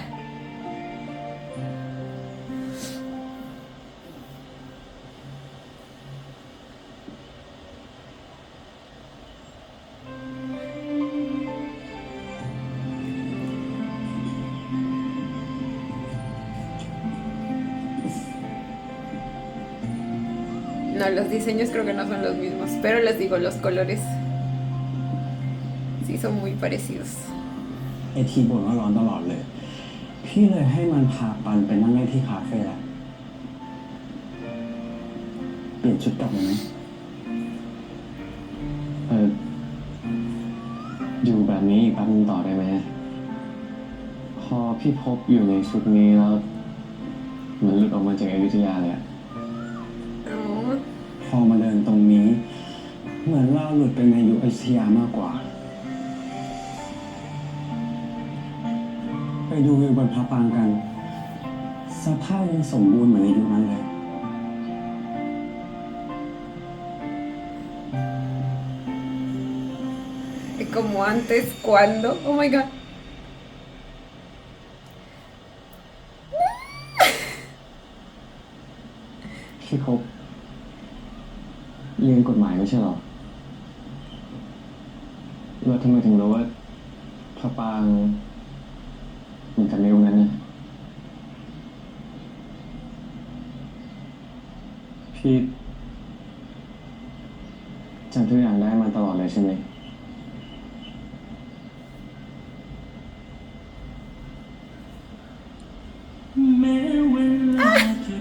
No, los diseños creo que no son los mismos, pero les digo, los colores sí son muy parecidos. ไอทีบ่นว่าร้อนตลอดเลย พี่เลยให้มันพาปันไปนั่งเล่นที่คาเฟ่ละเปลี่ยนชุดกลับมาไหม อยู่แบบนี้อีกแป๊บนึงต่อได้ไหมพอพี่พบอยู่ในชุดนี้แล้วเหมือนหลุดออกมาจากอยุธยาเลยอะ Oh, พอมาเดินตรงนี้ เหมือนเราหลุดไปในยุคอยุธยามากกว่า ไปดูวิวบนพระปรางกัน สภาพยังสมบูรณ์เหมือนในยุคนั้นเลย como antes, ¿cuándo? Oh my god. พี่พบเรียนกฎหมายไม่ใช่หรอแล้วทำไมถึงรู้ว่าพระปรางเหมือนกับในยุคนั้นนะพี่จำทุกอย่างได้มาตลอดเลยใช่ไหมแม้เวลาจะ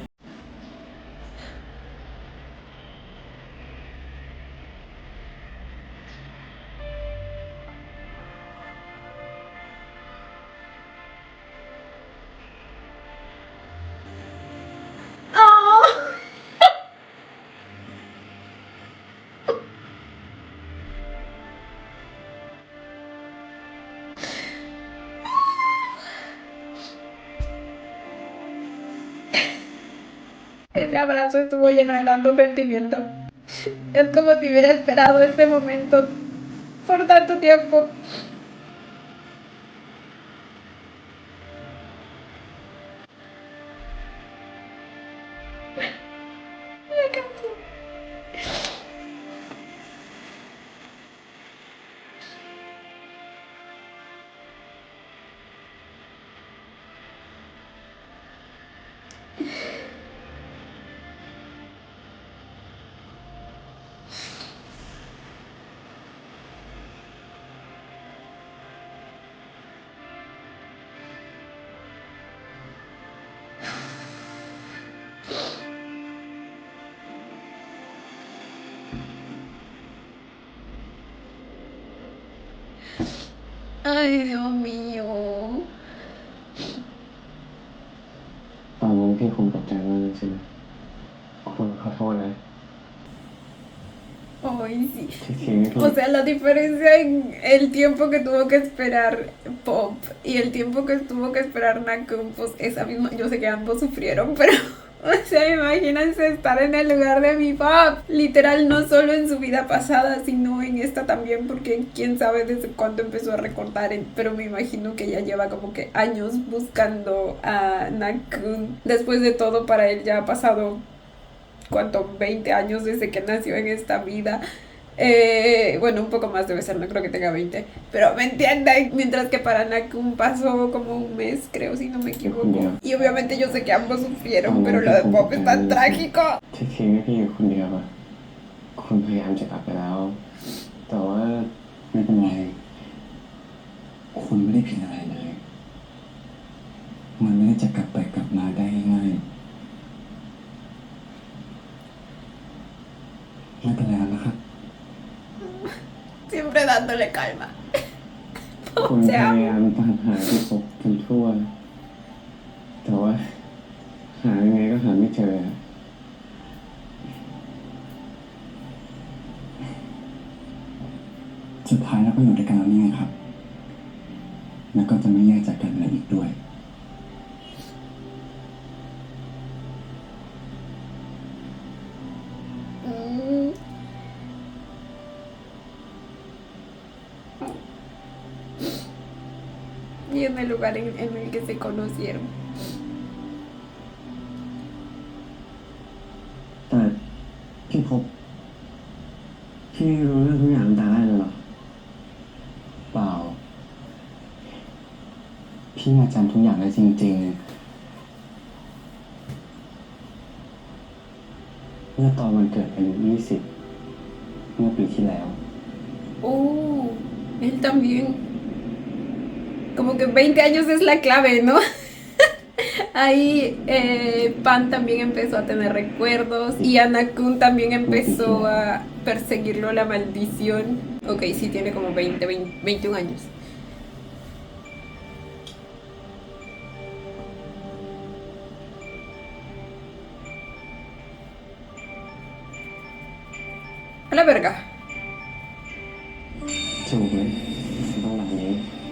Ese abrazo estuvo lleno de tanto sentimiento. Es como si hubiera esperado este momento por tanto tiempo. La canción. Ay, Dios mío. ตอนนั้นพี่คงตกใจมากใช่ไหมคุณขอโทษนะ Ay, sí. ที่ทิ้งให้พี่ O sea, la diferencia en el tiempo que tuvo que esperar Pop y el tiempo que tuvo que esperar Nakun, pues esa misma, yo sé que ambos sufrieron, pero, o sea, imagínense estar en el lugar de mi Pop, literal, no solo en su vida pasada, sino en esta también, porque quién sabe desde cuándo empezó a recortar, pero me imagino que ya lleva como que años buscando a Nakun. Después de todo, para él ya ha pasado ¿cuánto? 20 años desde que nació en esta vida. Bueno, un poco más debe ser, no creo que tenga 20, pero me entienden. Mientras que para Nakun pasó como un mes, creo, si no me equivoco. Y obviamente yo sé que ambos sufrieron, pero lo de Pop es tan trágico. ที่ทิ้งให้พี่อยู่คนเดียวอะคุณพยายามจะกลับไปแล้ว แต่ว่า ไม่เป็นไร ค คุณไม่ได้ผิดอะไรเลย มันไม่ได้จะกลับไปกลับมาได้ง่ายๆไม่เป็นไรแล้วนะครับ Siempre dándole calma. คุณพยายามตามหาที่พบจนทั่ว แต่ว่า หายังไงก็หาไม่เจอ สุดท้ายแล้วก็อยู่ด้วยกันแล้วนี่ไงครับ แล้วก็จะไม่แยกจากกันเลยอีกด้วย Mm. Y en el lugar en el que se conocieron. แต่พี่พบ พี่รู้เรื่องทุกอย่างตั้งแต่แรกเลยเหรอ เปล่า พี่มาจำทุกอย่างได้จริงๆ เมื่อตอนวันเกิดอายุ20 เมื่อปีที่แล้ว Oh, él también. Como que 20 años es la clave, ¿no? Ahí Pan también empezó a tener recuerdos y Anakun también empezó a perseguirlo la maldición. Ok, sí, tiene como 21 años. A la verga. ถูกเลยต้องหลังนี้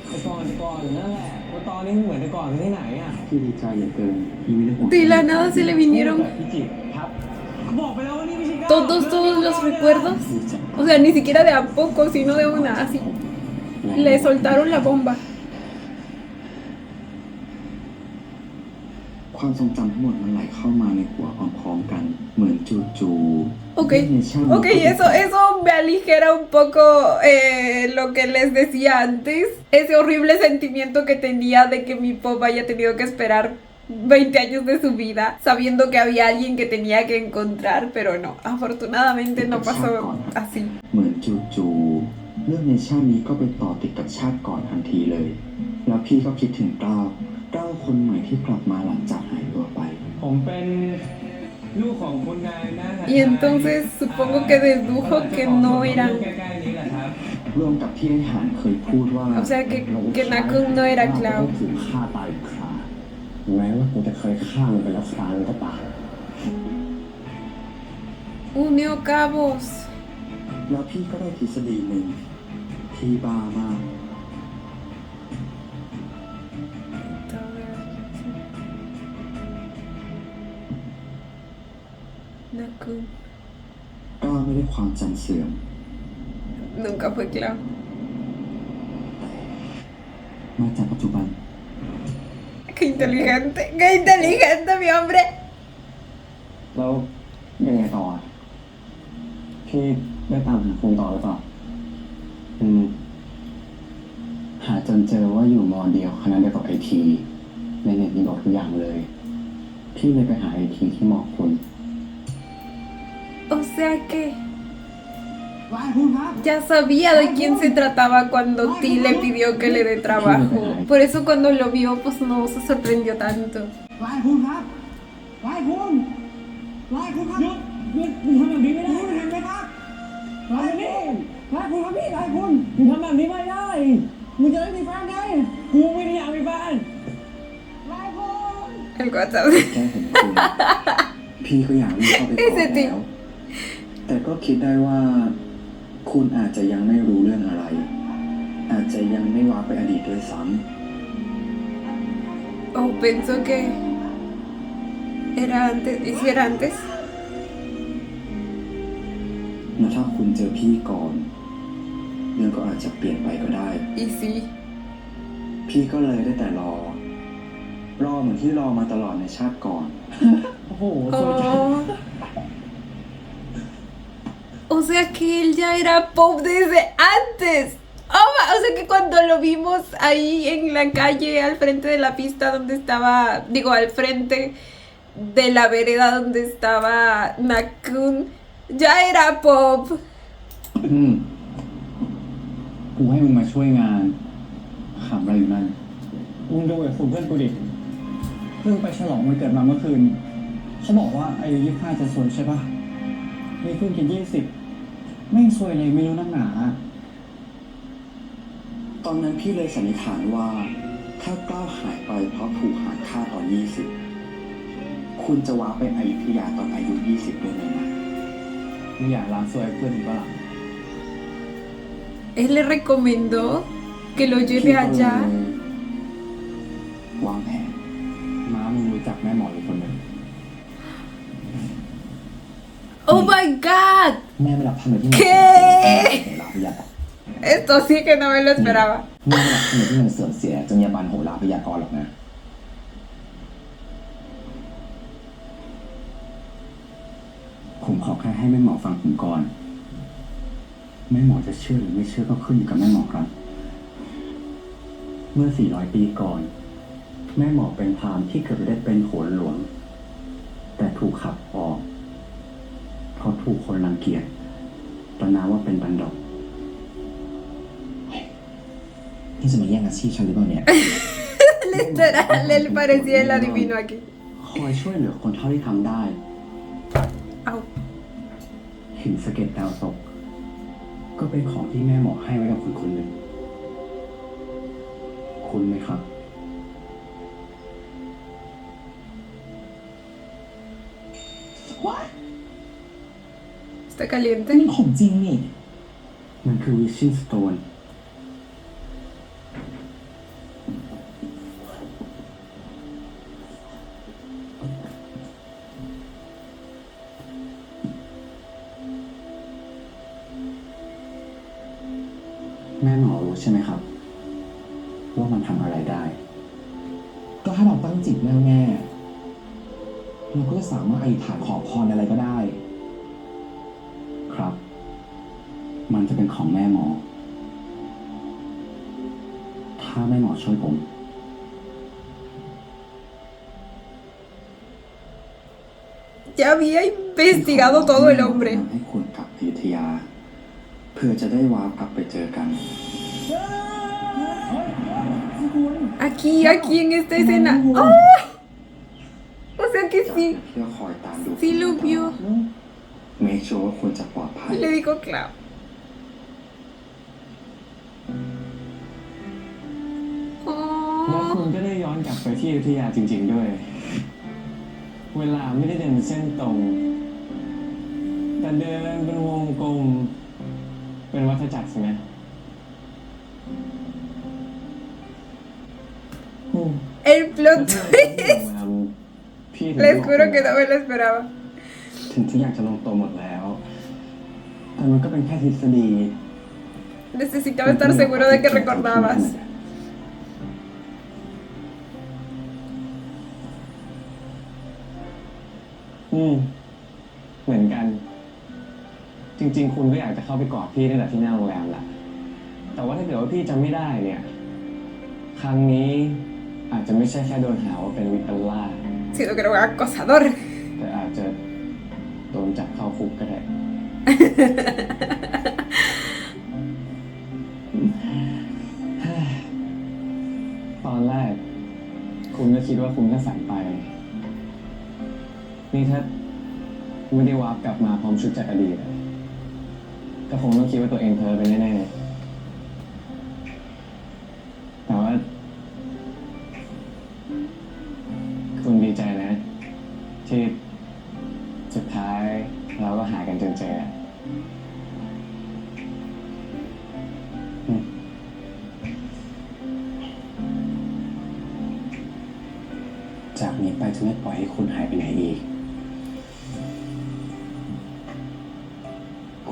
แต่ก่อนนั่นแหละว่าตอนนี้เหมือนแต่ก่อนที่ไหนอ่ะ พี่ดีใจเหลือเกินพี่ไม่ได้ห่วง De la nada se le vinieron พี่จิครับบอกไปแล้วว่านี่ไม่ใช่ก้าว todos los recuerdos. O sea, ni siquiera de a poco, sino de una, así. Le soltaron la bomba. ความทรงจำทั้งหมดมันไหลเข้ามาในหัวพร้อมๆกัน เหมือนจู่ๆ Ok, ในช่าง ok, eso me aligera un poco lo que les decía antes. Ese horrible sentimiento que tenía de que mi pop haya tenido que esperar 20 años de su vida, sabiendo que había alguien que tenía que encontrar, pero no, afortunadamente no pasó así. เหมือนจู่ๆเรื่องในชาตินี้ก็ไปต่อติดกับชาติก่อนทันทีเลย แล้วพี่ก็คิดถึงเต้าคนใหม่ที่กลับมาหลังจากหายตัวไป ผมเป็นลูกของคุณนายนะ Y entonces supongo que dedujo que no ใก eran. ล้ๆนี้แหละครับ รวมกับที่ไอ้หานเคยพูดว่า O sea que Nakun no era Clau. ถูกฆ่าตายคราแม้ว่ากูจะเคยฆ่ามันไปแล้วครั้งก็ตาม Unió cabos. แล้วพี่ก็ได้ทฤษฎีหนึ่งที่บ้ามาก Nakun ก็ไม่ได้ความจำเสื่อม nunca fue Clau. มาจากปัจจุบัน Qué inteligente, mi hombre. แล้วยังไงต่ออ่ะพี่ได้ตามหาคุณต่อหรือเปล่า หาจนเจอว่าอยู่มอเดียวคณะเดียวกับไอทีในเน็ตมีบอกทุกอย่างเลย พี่เลยไปหาไอทีที่มอคุณ O sea que ya sabía de quién se trataba cuando T le pidió que le dé trabajo. Por eso cuando lo vio, pues no se sorprendió tanto. ลายคุณครับลายคุณครับหยุดมึงทำแบบนี้ไม่ได้มึงเห็นไหมครับลายนี่ลายคุณครับพี่ลายคุณมึงทำแบบนี้ไม่ได้มึงจะได้มีแฟนไงกูไม่ได้อยากมีแฟนลายคุณ El WhatsApp. แค่เห็นคุณ พี่ก็อยากรีบเข้าไปกอดแล้ว แต่ก็คิดได้ว่า คุณอาจจะยังไม่รู้เรื่องอะไร อาจจะยังไม่ว้าไปอดีตด้วยซ้ O pensó que era antes. ¿Y si era antes? ำและถ้าคุณเจอพี่ก่อน เรื่องก็อาจจะเปลี่ยนไปก็ได้ Y sí. พี่ก็เลยได้แต่รอเหมือนที่รอมาตลอดในชาติก่อน โอ้โห Oh. O sea que él ya era pop desde antes. Oh, o sea que cuando lo vimos ahí en la calle, al frente de la pista donde estaba, digo, al frente de la vereda donde estaba Nakun, ya era pop. กูให้มึงมาช่วยงาน ขำอะไรอยู่นั่น มึงดูไอ้คุณเพื่อนกูดิเพิ่งไปฉลองวันเกิดมาเมื่อคืน เขาบอกว่าอายุ25จะสวยใช่ปะนี่เพิ่งกิน20ไม่งซวยเลยไม่รู้นักหนา ตอนนั้นพี่เลยสันนิษฐานว่า ถ้าก้าวหายไปเพราะถูกหาฆ่าตอน 20 คุณจะว้าไปอยุธยาตอนอายุ 20 ด้วยเลยนะ มึงอยากล้างซวยเพื่อนมึงปะล่ะ Él le recomendó que lo พี่ lleve ก็เลย allá. วางแผนม้ามึงรู้จักแม่หมออีกคนหนึ่ง Oh my god. แม่ไม่รับทำในที่ไหน ¿Qué? โหราพยากร Esto sí que no me lo esperaba. แม่ไม่รับทำในที่มันเสื่อมเสียจรรยาบรรณโหราพยากรหรอกนะ ผมขอแค่ให้แม่หมอฟังผมก่อน แม่หมอจะเชื่อหรือไม่เชื่อก็ขึ้นอยู่กับแม่หมอครับ เมื่อ 400 ปีก่อน แม่หมอเป็นพราหมณ์ที่เกือบจะได้เป็นโหรหลวง แต่ถูกขับออกเพราะถูกคนรังเกียจประณามว่าเป็นบันดกนี่จะมาแย่งอาชีพฉันหรือเปล่าเนี่ย Literal, él parecía el adivino aquí. คอยช่วยเหลือคนเท่าที่ทำได้ Au. หินสะเก็ดดาวตก ก็เป็นของที่แม่หมอให้ไว้กับคุณคนหนึ่ง คุณไหมครับ Está caliente. นี่ของจริงนี่ มันคือวิชิงสโตน แม่หมอรู้ใช่ไหมครับ ว่ามันทำอะไรได้ ก็ถ้าเราตั้งจิตแน่วแน่เราก็จะสามารถอธิษฐานขอพรอะไรก็ได้ ครับ มันจะเป็นของแม่หมอ ถ้าแม่หมอช่วยผม Ya había investigado todo el hombre. ให้คุณกลับอยุธยา เพื่อจะได้วาร์ปกลับไปเจอกัน Aquí en esta escena. ¡Oh! O sea que จาก sí, เพื่อคอยตามดู sí lo vio. เมคชัวร์ว่าคุณจะปลอดภัย Le digo claro. แล้ว Oh. คุณก็ได้ย้อนกลับไปที่อยุธยาจริง ๆ ด้วย เวลาไม่ได้เดินเส้นตรง แต่เดินเป็นวงกลม เป็นวัฏจักรใช่ไหม El plot twist. พี่ถึง Les juro que no me lo esperaba. ถึงทุกอย่างจะลงตัวหมดแล้ว แต่มันก็เป็นแค่ทฤษฎี Necesitaba estar seguro de que recordabas. เหมือนกัน จริง ๆ คุณก็อยากจะเข้าไปกอดพี่ตั้งแต่ที่หน้าโรงแรมแหละ แต่ว่าถ้าเกิดว่าพี่จำไม่ได้เนี่ย ครั้งนี้อาจจะไม่ใช่แค่โดนหาว่าเป็นวิปลาส Siento que era un acosador. แต่อาจจะโดนจับเข้าคุกก็ได้ ตอนแรก คุณก็คิดว่าคุณก็ฝันไป นี่ถ้าไม่ได้วาร์ปกลับมาพร้อมชุดจากอดีตอะก็คงต้องคิดว่าตัวเองเพ้อไปแน่ๆแต่ว่า คุณดีใจนะ ที่สุดท้ายเราก็หากันจนเจอ จากนี้ไปจะไม่ปล่อยให้คุณหายไปไหนอีก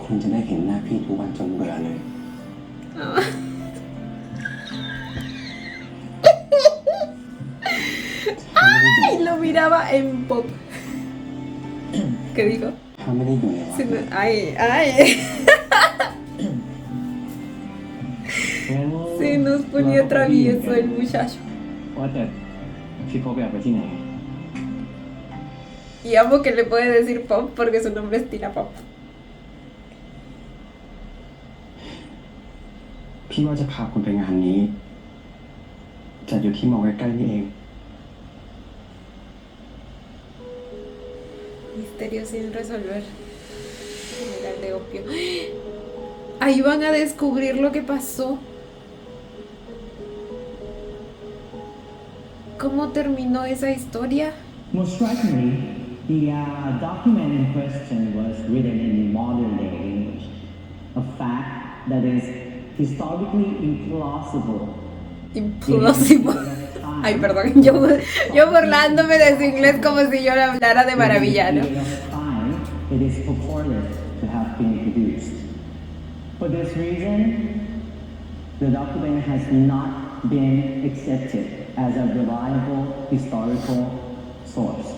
คุณจะได้เห็นหน้าพี่ทุกวันจนเบื่อเลย Ay, lo miraba en pop. ¿Qué dijo? ถ้าไม่ได้อยู่ในวัด Ay, ay. งั้น Se nos ponía travieso el muchacho. ว่าแต่พี่พบอยากไปที่ไหน Y amo que le puede decir pop porque su nombre es Tina Pop. พี่ว่าจะพาคุณไปงานนี้ อยู่ที่มองใกล้ๆนี่เอง Misterio sin resolver. General de opio. Ahí van a descubrir lo que pasó. ¿Cómo terminó esa historia? Most strikingly, the document in question was written in modern day English, a fact that is historically implausible. Implausible. Ay, perdón, yo burlándome de su inglés como si yo le hablara de maravilla, ¿no? It is purported to have been produced. For this reason, the document has not been accepted as a reliable historical source.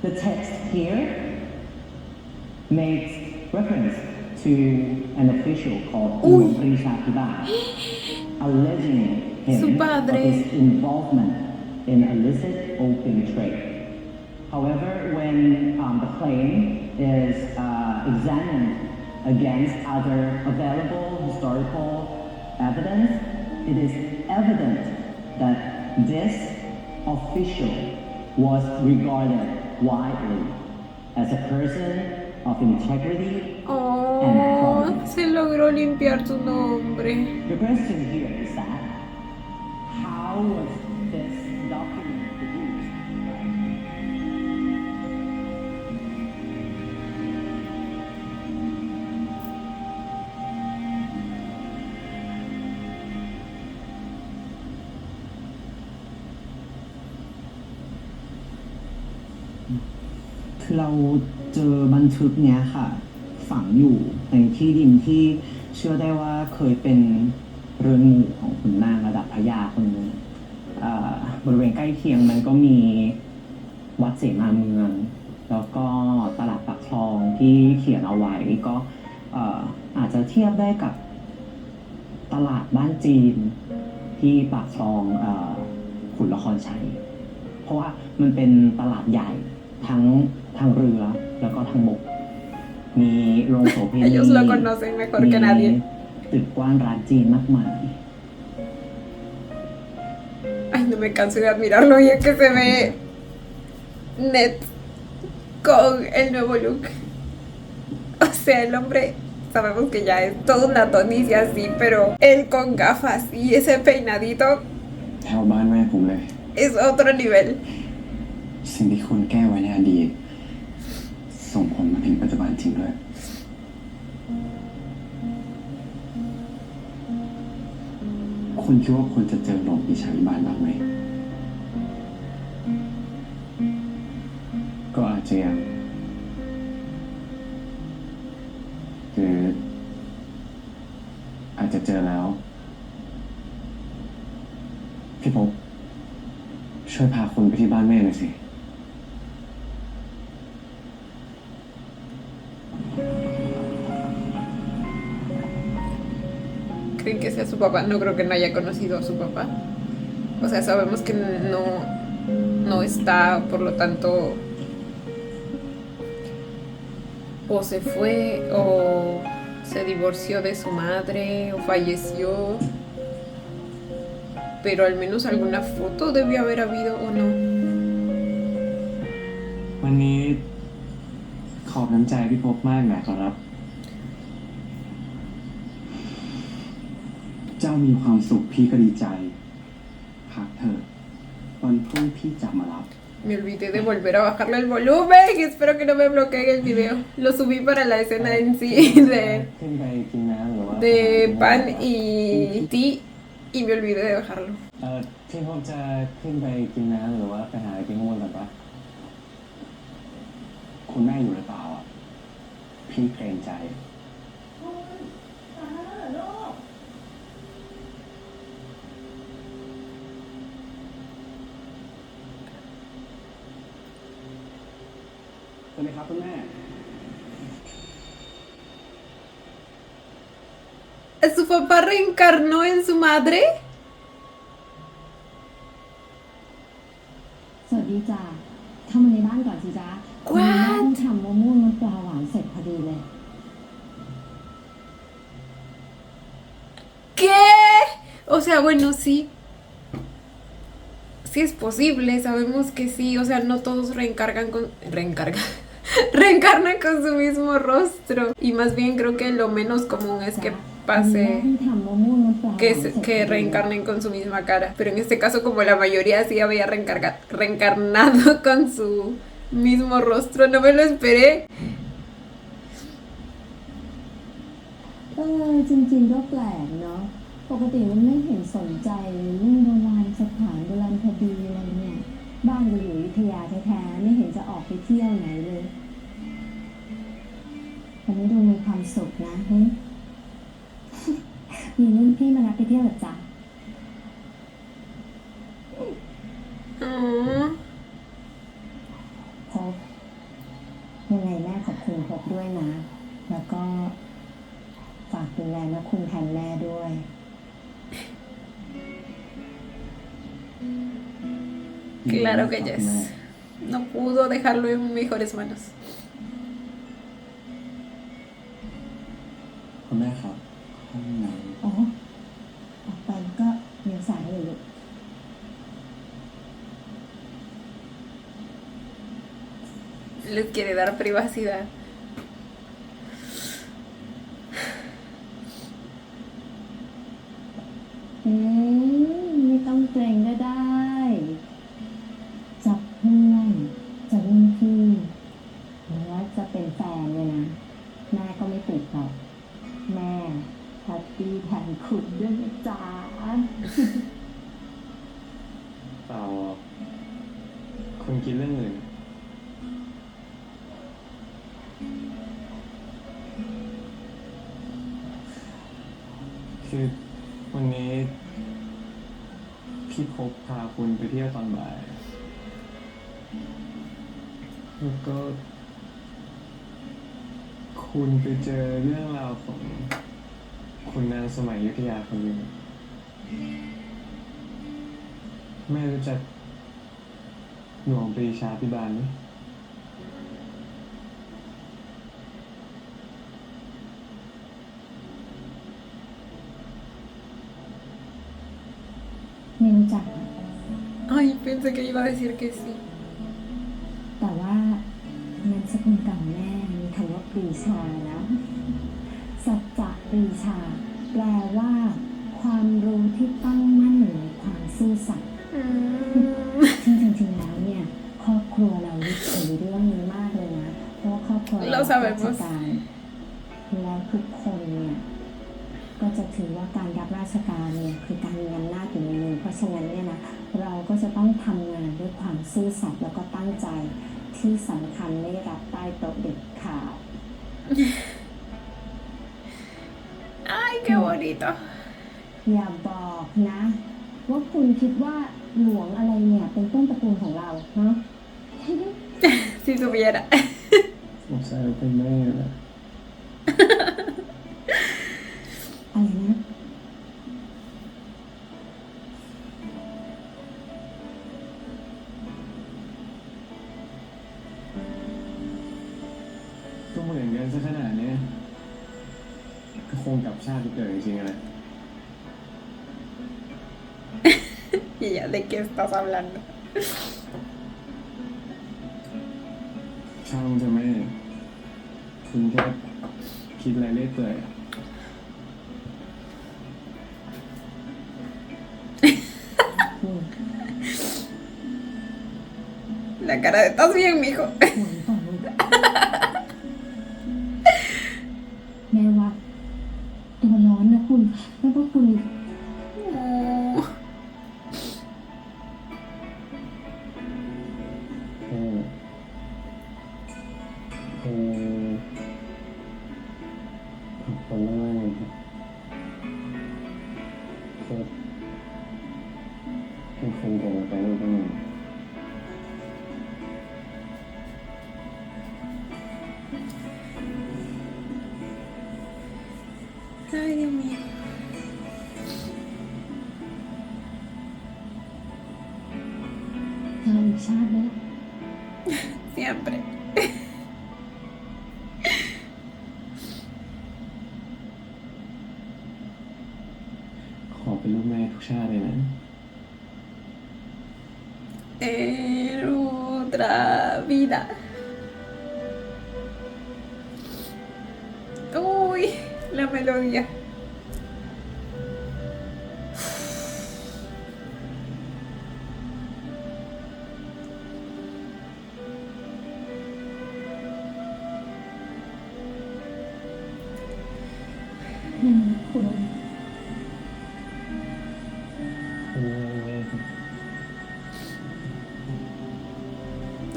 The text here makes reference to an official called Prishakiba, alleging him of his involvement in illicit opium trade. However, when the claim is examined against other available historical evidence, it is evident that this official was regarded widely as a person of integrity and probity. Se logró limpiar tu nombre. The question here is that how was this document produced?คือเราเจอบันทึกเนี้ยค่ะ ฝังอยู่ในที่ดินที่เชื่อได้ว่าเคยเป็นเรือนหมู่ของขุนนางระดับพระยาคนหนึงบริเวณใกล้เคียงมันก็มีวัดเสมาเมือง แล้วก็ตลาดปากคลองที่เขียนเอาไว้ก็อาจจะเทียบได้กับตลาดบ้านจีนที่ปากคลองขุนละครชัยเพราะว่ามันเป็นตลาดใหญ่ทั้งทางเรือแล้วก็ทางบกมีโรงโสเภณี Ellos lo conocen mejor que nadie. ตึกกว้านร้านจีนมากมาย Ay, no me canso de admirarlo y es que se ve net con el nuevo look. O sea, el hombre, sabemos que ya es todo una tonicia así, pero él con gafas y ese peinadito แถวบ้านแม่ผมเลย es otro nivel. สิ่งที่คุณแก้ไว้ในอดีตส่งผลมาถึงปัจจุบันจริงด้วยคุณคิดว่าคุณจะเจอหลงปีชาวิบาลบ้างไหมก็อาจจะยังหรืออาจจะเจอแล้วพี่พบช่วยพาคุณไปที่บ้านแม่หน่อยสิ ¿Creen que sea su papá? No creo que no haya conocido a su papá. O sea, sabemos que no está, por lo tanto, o se fue, o se divorció de su madre, o falleció. Pero al menos alguna foto debió haber habido, ¿o no? วันนี้ขอบน้ำใจพี่พบมากนะครับ เจ้ามีความสุขพี่ก็ดีใจพักเถอะวันพรุ่งพี่จะมารับ Me olvidé de volver a bajarle el volumen y espero que no me bloqueen el video. Lo subí para la escena en sí ขึ้นไปกินน้ำหรือว่า de Pan y Ti y me olvidé de bajarlo. พี่พบจะขึ้นไปกินน้ำหรือว่าไปหาอะไรกินข้างบนก่อนปะ คุณแม่อยู่หรือเปล่าอ่ะพี่เกรงใจ สวัสดีครับคุณแม่ ¿Su papá reencarnó en su madre? สวัสดีจ้าเข้ามาในบ้านก่อนสิจ้า ว้าว แม่เพิ่งทำมะม่วงน้ำปลาหวานเสร็จพอดีเลย ¿Qué? O O sea, bueno, sí. Sí es posible, sabemos que sí. O sea, no todos reencarnan con su mismo rostro. Y más bien creo que lo menos común es que pase que reencarnen con su misma cara. Pero en este caso, como la mayoría sí había reencarnado con su mismo rostro, no me lo esperé. จริงๆก็แปลกเนาะปกติมันไม่เห็นสนใจเรื่องโบราณสถานโบราณคดีอะไรเนี่ยบ้านก็อยู่อยุธยาแท้ๆไม่เห็นจะออกไปเที่ยวไหนเลยวันนี้ดูมีความสุขนะเฮ้ย มีรุ่นพี่มานัดไปเที่ยวเหรอจ๊ะ อ๋อ พบยังไงแม่ขอบคุณพบด้วยนะ แล้วก็ฝากดูแลนะคุณแทนแม่ด้วย Claro que yes. No pudo dejarlo en mejores manos. คุณแม่ครับห้องน้ อ๋อ ออกไปแล้วก็เลี้ยวซ้ายเลยลูก Les quiere dar privacidad. ไม่ต้องเกรงก็ได้ จับเพื่อนจะรุ่นพี่หรือว่าจะเป็นแฟนเลยนะ แม่ก็ไม่ติดหรอก แม่แฮปปี้แทนคุณด้วยนะจ๊ะ เปล่าคุณคิดเรื่องอื่น คือวันนี้พี่พบพาคุณไปเที่ยวตอนบ่ายแล้วก็ คุณไปเจอเรื่องราวของคุณนางสมัยอยุธยาคนหนึ่งแม่รู้จักหลวงปรีชาพิบาลไหม ไม่รู้จัก Ay, pensé que iba a decir que sí. แต่ว่านามสกุลเก่าแม่มีคำว่าปรีชานะ สัจจะปรีชา แปลว่า ความรู้ที่ตั้งมั่นในความซื่อสัตย์ซึ่งจริงๆแล้วเนี่ยครอบครัวเรายึดถือเรื่องนี้มากเลยนะ เพราะว่าครอบครัวเราราชการแล้วทุกคนเนี่ยก็จะถือว่าการรับราชการเนี่ยคือการมีอำนาจอยู่ในมือเพราะฉะนั้นเนี่ยนะเราก็จะต้องทำงานด้วยความซื่อสัตย์แล้วก็ตั้งใจที่สำคัญไม่รับใต้โต๊ะเด็ดขาด Ay, qué bonito. อย่าบอกนะ ว่าคุณคิดว่าหลวงอะไรเนี่ยเป็นต้นตระกูลของเราฮะ Si supiera. สงสัยเป็นแม่แหละ อะไรนะ ก็เหมือนกันซะขนาดเนี้ยก็คงกลับชาติไปเกิดจริงๆแหละ ¿Y ya de qué estás hablando? ช่างจะไม่คุณแค่คิดอะไรเรื่อยเปื่อยอะ La cara de estás bien, mijo. หวยเปล่าลูกแม่ว่าตัวร้อนนะคุณแล้วก็คุณ Oh. ขอบคุณมากเลยครับคือคุณเดินไปลูกก็มี Ay, Dios mío. เธออีกชาติไหมล่ะ Siempre. ขอเป็นลูกแม่ทุ ชาติเลยนะ En otra vida. Uy, la melodía.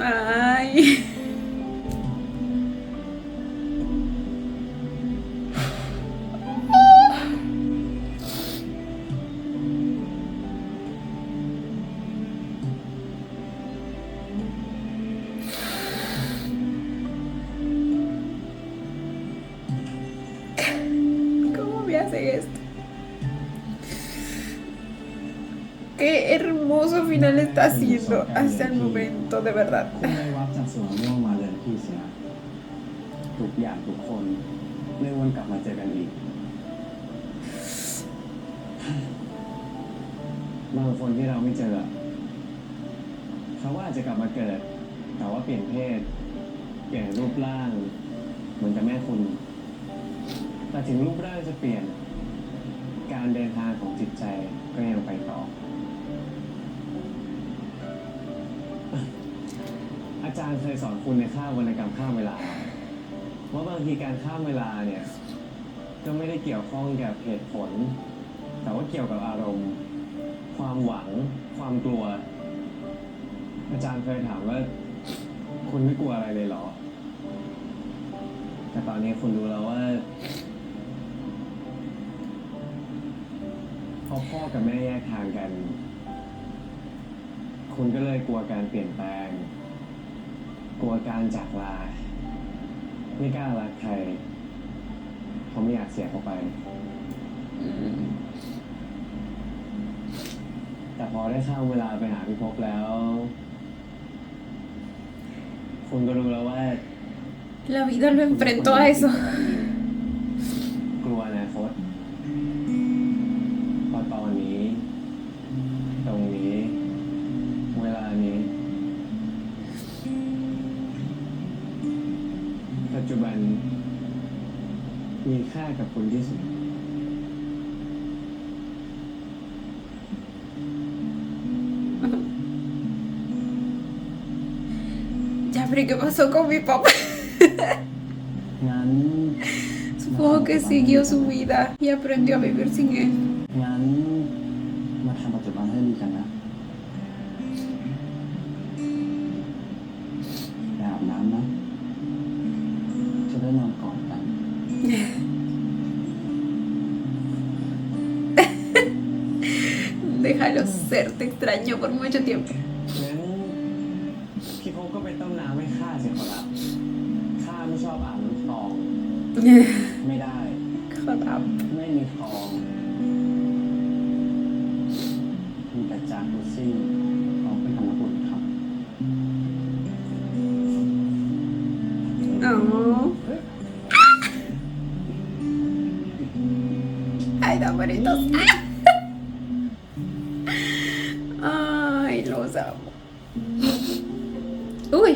Ay. ¿Cómo me hace esto? Qué hermoso final está haciendo hasta el momento, de verdad. คุณได้วับจากสวนม่วงมาเรือนพี่เสียทุกอย่างทุกคนเลยวนกลับมาเจอกันอีก บางคนที่เราไม่เจอเขาว่าอาจจะกลับมาเกิด แต่ว่าเปลี่ยนเพศ เปลี่ยนรูปร่าง เหมือนกับแม่คุณ แต่ถึงรูปร่างจะเปลี่ยน การเดินทางของจิตใจก็ยังไปต่อ อาจารย์เคยสอนคุณในคาบวรรณกรรมข้ามเวลา ว่าบางทีการข้ามเวลาเนี่ย ก็ไม่ได้เกี่ยวข้องกับเหตุผล แต่ว่าเกี่ยวกับอารมณ์ ความหวัง ความกลัว อาจารย์เคยถามว่า คุณไม่กลัวอะไรเลยเหรอ แต่ตอนนี้คุณรู้แล้วว่าพอพ่อกับแม่แยกทางกัน คุณก็เลยกลัวการเปลี่ยนแปลง กลัวการจากลา ไม่กล้ารักใครเพราะไม่อยากเสียเขาไป แต่พอได้ข้ามเวลาไปหาพี่ภพแล้ว คุณก็รู้แล้วว่า La vida lo enfrentó a eso. กลัวอนาคตพอตอนนี้ ตรงนี้ เวลานี้ ปัจจุบัน มีค่ากับคุณที่สุด Ya, pero ¿qué pasó con mi papá? งั้น Supongo que siguió su vida y aprendió a vivir sin él. งั้นมาทำปัจจุบันให้ดีกันนะไปอาบน้ำนะ จะได้นอนกอดกัน Déjalo ser, te extraño por mucho tiempo. งั้นพี่ภพก็ไปต้มน้ำให้ข้าเสียขอรับข้าไม่ชอบอาบน้ำคลอง ไม่ได้ Joder. ไม่มีทอง มีแต่จากุซี่เอาไปทำน้ำอุ่นครับ Oh. Ay, no, bonitos. Ay, los amo. Uy.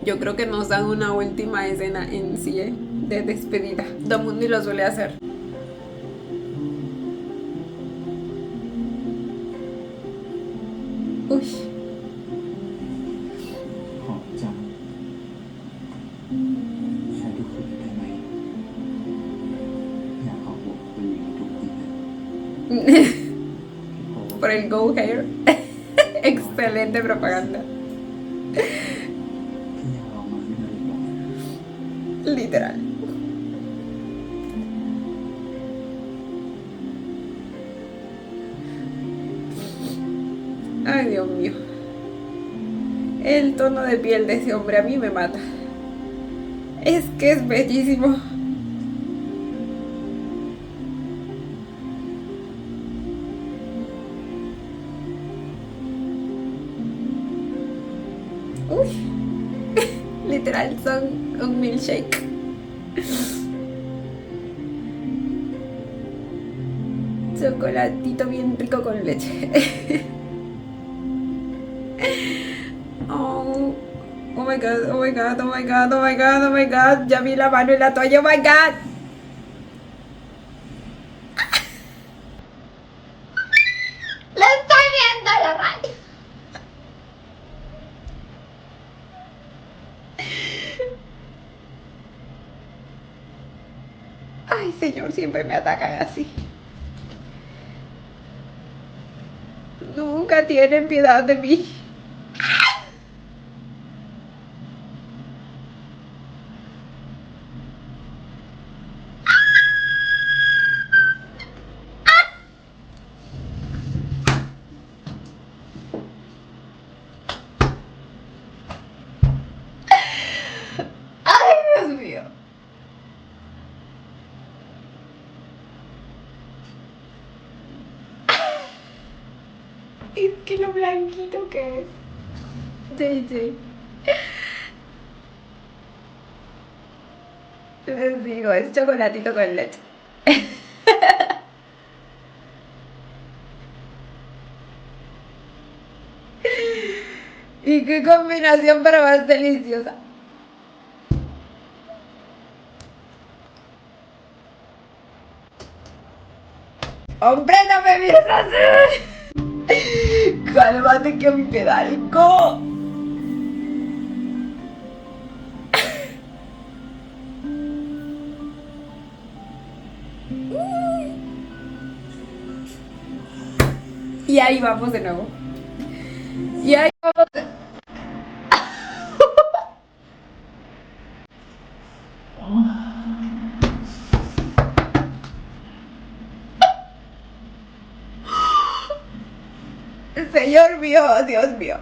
Yo creo que nos dan una última escena en sí, de despedida. Damundi lo suele hacer. Uy. ขอบจังใช้ทุกคนได้ไหม อยากขอบอกคุณอย่างนี้ทุกทีเลย Por el Go Hair. Excelente propaganda. พี่อยากลองมาที่นี่ก่อน Literal. Ay, Dios mío. El tono de piel de ese hombre a mí me mata. Es que es bellísimo. Uy. Literal son un milkshake. chocolatito bien rico con leche. Oh, oh my god, oh my god, oh my god, oh my god, oh my god. Ya vi la mano en la toalla, oh my god. ¡La estoy viendo la radio! Ay, señor, siempre me atacan así. Nunca tienen piedad de mí. Ay, Dios mío. Es que lo blanquito que es. JJ. Les digo, es chocolatito con leche. Y qué combinación para más deliciosa. ¡Hombre, no me mires así! Cálmate que me queda algo. Y ahí vamos de nuevo. Y ahí vamos de... Señor mío, Dios mío.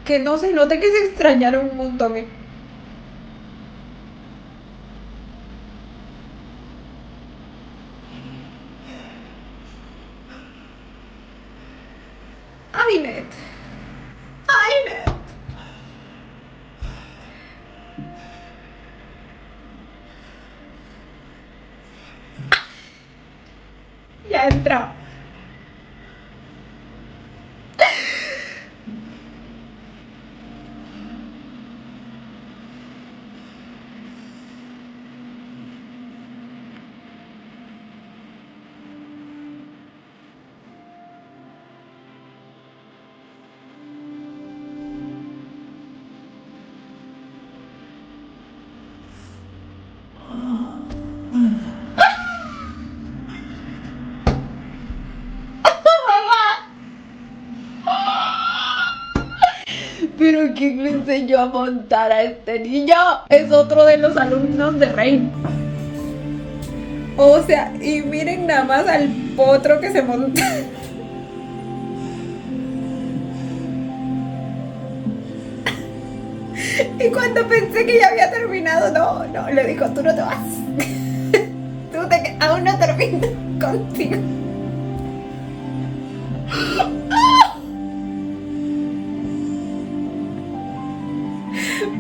Que no se note que se extrañaron un montón. Ay, Net. Ay, Net. Ya entró. Pero ¿quién le enseñó a montar a este niño? Es otro de los alumnos de Rain. O sea, y miren nada más al potro que se monta. Y cuando pensé que ya había terminado, no, le dijo, tú no te vas. Aún no termino contigo.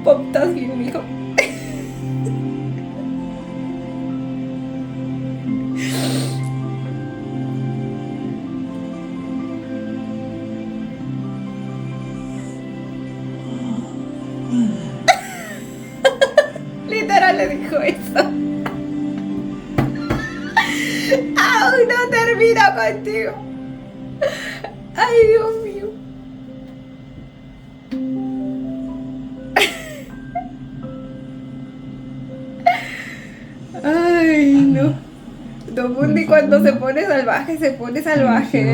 Pop, ¿estás bien, mijo? Literal le dijo eso. Aún no termino contigo. Ay, Dios mío. Ay, no. Domundi cuando se pone salvaje, ¿eh?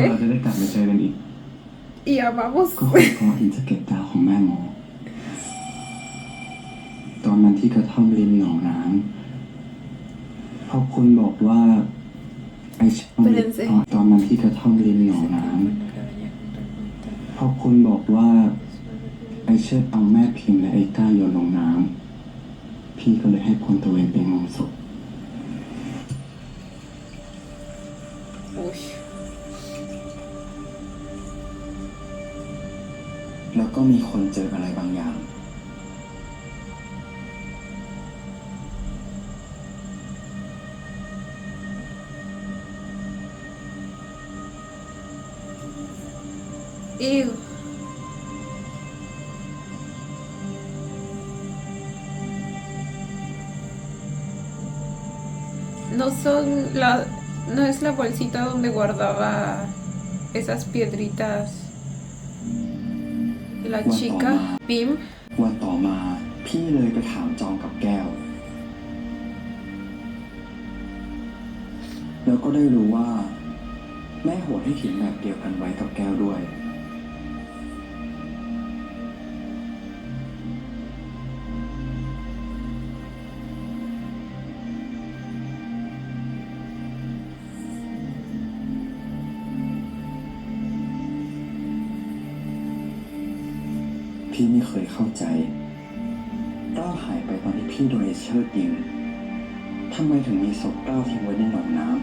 เราจะได้กลับมาเจอกันอีก Y amamos. ก็คงเพราะอินจะเก็บดาวของแม่หมอตอนนั้นที่กระท่อมริมหนองน้ำเพราะคุณบอกว่าไอ้ช่องตอนนั้นที่กระท่อมริมหนองน้ำเพราะคุณบอกว่าไอ้เชิดเอาแม่พิมพ์และไอ้ก้าโยนลงน้ำพี่ก็เลยให้พลตระเวนไปงมศพ Uy. ก็มีคนเจออะไรบางอย่าง Ew. No es la bolsita donde guardaba esas piedritas la chica Pim. วันต่อมาพี่เลยไปถามจองกับแก้ว แล้วก็ได้รู้ว่า แม่โหดให้หินแบบเดียวกันไว้กับแก้วด้วย พี่ไม่เคยเข้าใจเต้าหายไปตอนที่พี่โดนไอ้เชิดยิงทำไมถึงมีศพเต้าทิ้งไว้ในหนองน้ำ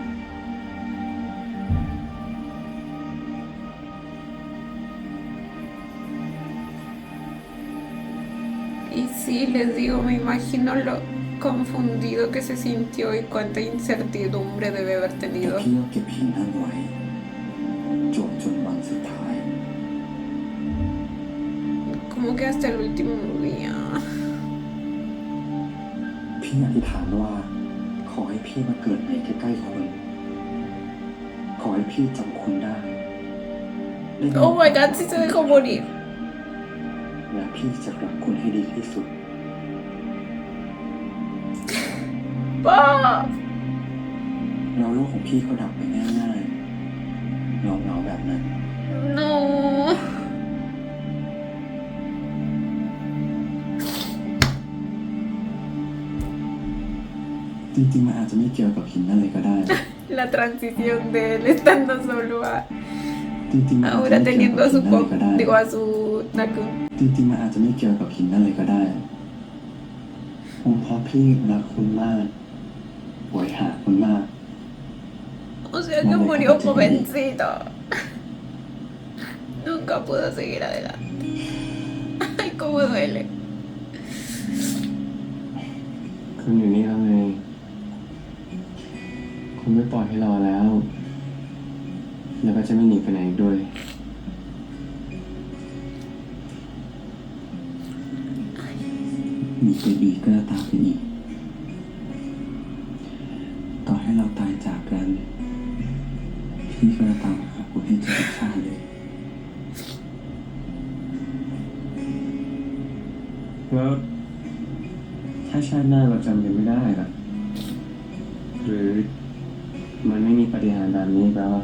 Y sí, les digo, me imagino lo confundido que se sintió y cuánta incertidumbre debe haber แต่ tenido. พี่ก็เก็บหินนั้นไว้จวบจนวันสุดท้าย Como que hasta el último día. พี่อธิษฐานว่า ขอให้พี่มาเกิดในใกล้ๆคุณ ขอให้พี่จำคุณได้ได้ Oh my god, sí se dejó morir. และพี่จะรักคุณให้ดีที่สุด ¡Pa! แล้วโลกของพี่ก็ดับไปง่ายๆเงาๆแบบนั้น No. จริงๆมันอาจจะไม่เกี่ยวกับหินนั่นเลยก็ได้ La transición de él estando solo a จริงๆมันอาจจะ ahora ไม่เกี่ยว teniendo กับ a หิ su นนั่นเลยก็ได้ digo a su Naku. จริงๆมันอาจจะไม่เกี่ยวกับหินนั่นเลยก็ได้คงเพราะพี่รักคุณมากหวยหาคุณมาก O sea que murió jovencito. Nunca pudo seguir adelante. Ay, cómo duele. คุณอยู่นี่แล้วไงคุณไม่ปล่อยให้รอแล้ว แล้วก็จะไม่หนีไปไหนอีกด้วย มีไปอีกก็จะตามไปอีก ต่อให้เราตายจากกัน พี่ก็จะตามหาคุณให้เจอทุกชาติเลย แล้วถ้าชาติหน้าเราจำกันไม่ได้ล่ะ หรือมันไม่มีปาฏิหาริย์แบบนี้แปลว่า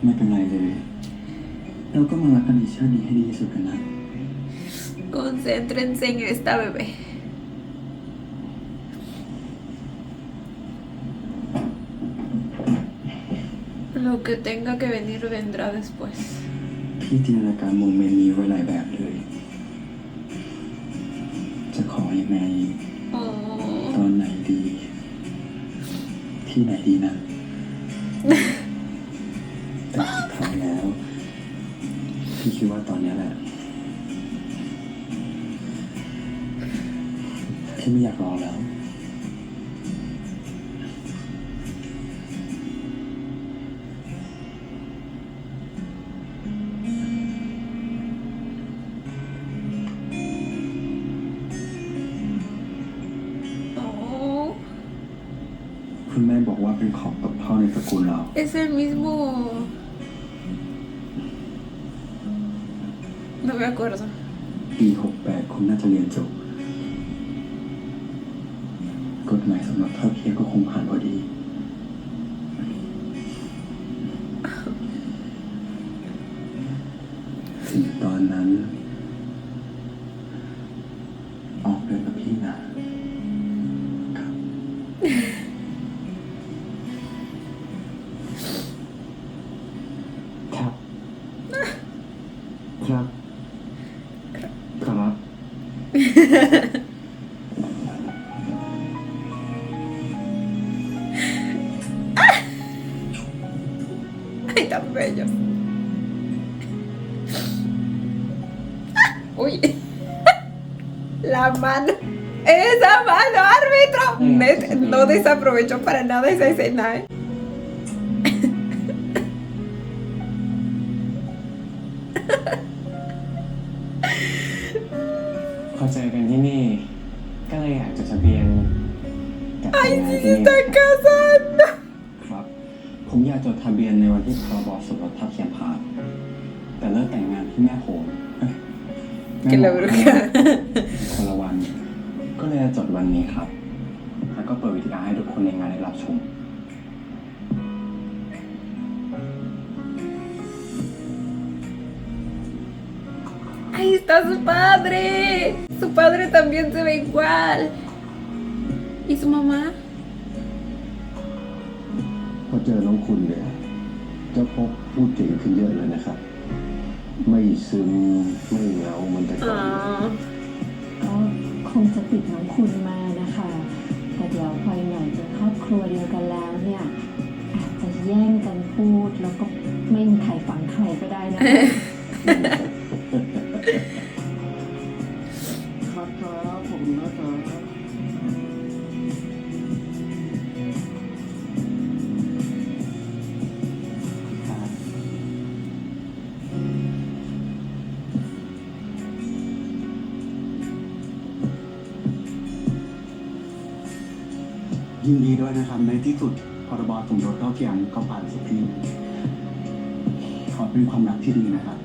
ไม่เป็นไรเลย เราก็มารักกันในชาตินี้ให้ดีที่สุดกันนะ Concéntrense en esta bebé. Lo que tenga que venir vendrá después. พี่จินตนาการโมเมนต์นี้ไว้หลายแบบเลย จะขอยังไง Oh. ตอนไหนดี ที่ไหนดีนะ แต่สุดท้ายแล้ว พี่คิดว่าตอนนี้แหละ พี่ไม่อยากรอแล้ว Oh. คุณแม่บอกว่าเป็นของตกทอดในตระกูลเรา Es el mismo. No me acuerdo. ปี 68 คุณน่าจะเรียนจบ กฎหมายสำหรับเท่าเทียมก็คงผ่านพอดี ถึงตอนนั้น ออกเดินกับพี่นะครับ ครับ ครับ ครับ Ay, tan tan bellos. Uy, la mano, esa mano, árbitro. No desaprovechó para nada esa escena, ¿eh? พอเจอกันที่นี่ ก็เลยอยากจดทะเบียนกับแต่งงานที่นี่ Están casando. ครับ ผมอยากจดทะเบียนในวันที่พรบสมรสเท่าเทียมผ่าน แต่เลิกแต่งงานที่แม่โขงแม่ Que la bruja. คนละวัน ก็เลยจะจดวันนี้ครับ แล้วก็เปิดวิธีการให้ทุกคนในงานได้รับชม Ahí está su padre. Su padre también se ve igual. ¿Y su mamá? พอเจอน้องคุณเนี่ยเจ้าพบพูดเก่งขึ้นเยอะเลยนะครับ ไม่ซึมไม่เหงาเหมันแต่ก่อน ก็คงจะติดน้องคุณมานะคะ แต่เดี๋ยวพอหน่อยเป็นครอบครัวเดียวกันแล้วเนี่ย อาจจะแย่งกันพูดแล้วก็ไม่มีใครฟังใครก็ได้นะ ครับครับผมนะครับ ยินดีด้วยนะครับในที่สุดพรบสมรสเท่าเทียมก็ผ่านสักทีขอเป็นความรักที่ดีนะครับ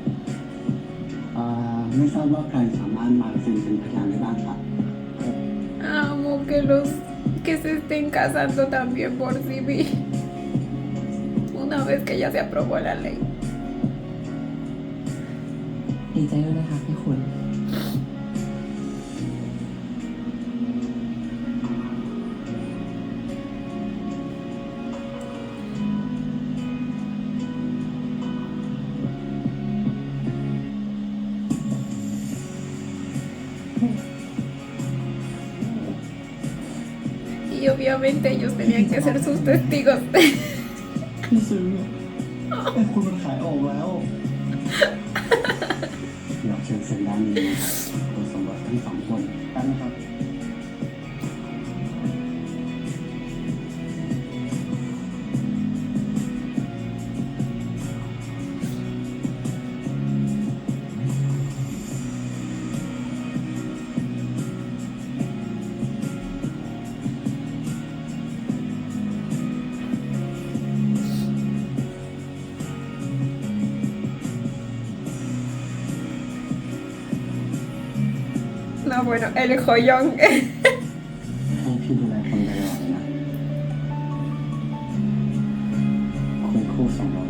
ไม่ทราบว่าใครสามารถมาเซ็นเป็นพยานได้บ้างครับ Amo que se estén casando también por civil. Una vez que ya se aprobó la ley. ดีใจด้วยนะครับพี่คุณ Y obviamente ellos tenían que ser sus testigos. พี่ซื้อแต่คุณมันขายออกแล้ว อยากเชิญเซ็นด้านนี้นะครับตัวสมรสทั้งสองคนได้ไหมครับ No, bueno, el joyón. ให้พี่ดูแลคนตลอดเลยนะคุยคู่สมรส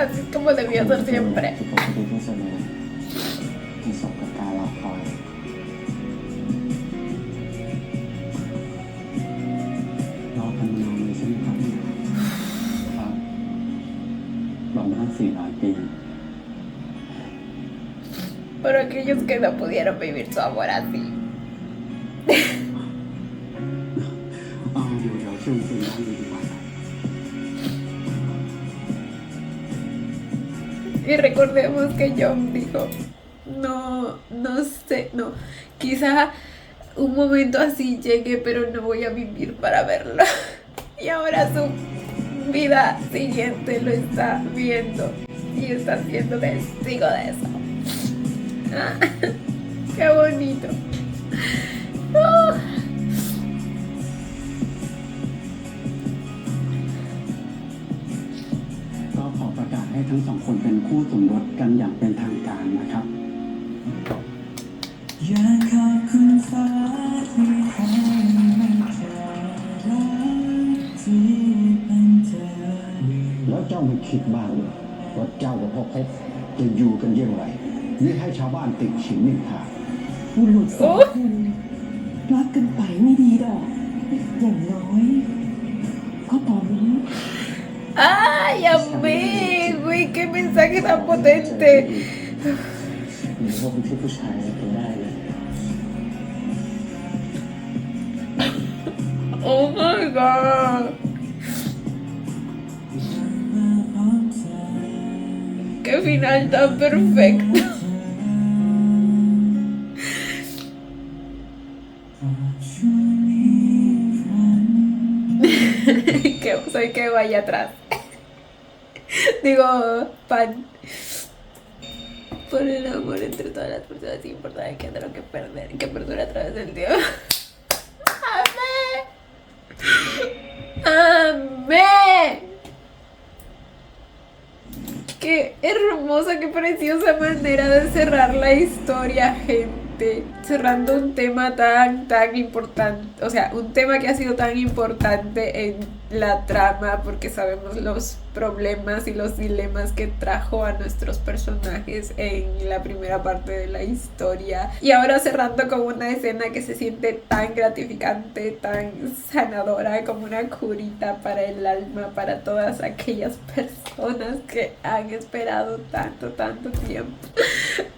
Así es como debió ser siempre. ที่ปกติที่สุดเลยนะที่สมกับการรอคอยรอกันมานานเลยใช่ไหมครับครับรอมาตั้ง400 ปี Por aquellos que no pudieron vivir su amor así. เดี๋ยวเชิญเซ็นด้านนี้ดีกว่า Y recordemos que John dijo, no sé, no, quizá un momento así llegue, pero no voy a vivir para verlo. Y ahora su vida siguiente lo está viendo y está siendo testigo de eso. Ah, qué bonito. Ah. ก็ขอประกาศให้ทั้งสองคนเป็นคู่สมรสกันอย่างเป็นทางการนะครับ อยากขอบคุณฟ้าที่ให้ไม่เจอรักที่เป็นเธอ แล้วเจ้าไม่คิดบ้างเลยว่าเจ้ากับพ่อพบจะอยู่กันอย่างไรนี่ให้ชาวบ้านติดฉินนินทา บุรุษสองคนรักกันไปไม่ดีดอก อย่างน้อย ก็ตอนนี้ ¡Ay, amé! Güey, qué mensaje tan potente. หนูว่าคนที่ผู้ชายเป็นได้เลย Oh my god. Qué final tan perfecto. Que soy que vaya atrás. Digo, pan. Por el amor entre todas las personas sin importar que tengo que perder, que perdura a través del tiempo. ¡Amén! Qué hermosa, qué preciosa manera de cerrar la historia, gente. Cerrando un tema tan importante, o sea, un tema que ha sido tan importante en la trama, porque sabemos los problemas y los dilemas que trajo a nuestros personajes en la primera parte de la historia. Y ahora cerrando con una escena que se siente tan gratificante, tan sanadora, como una curita para el alma, para todas aquellas personas que han esperado tanto tiempo.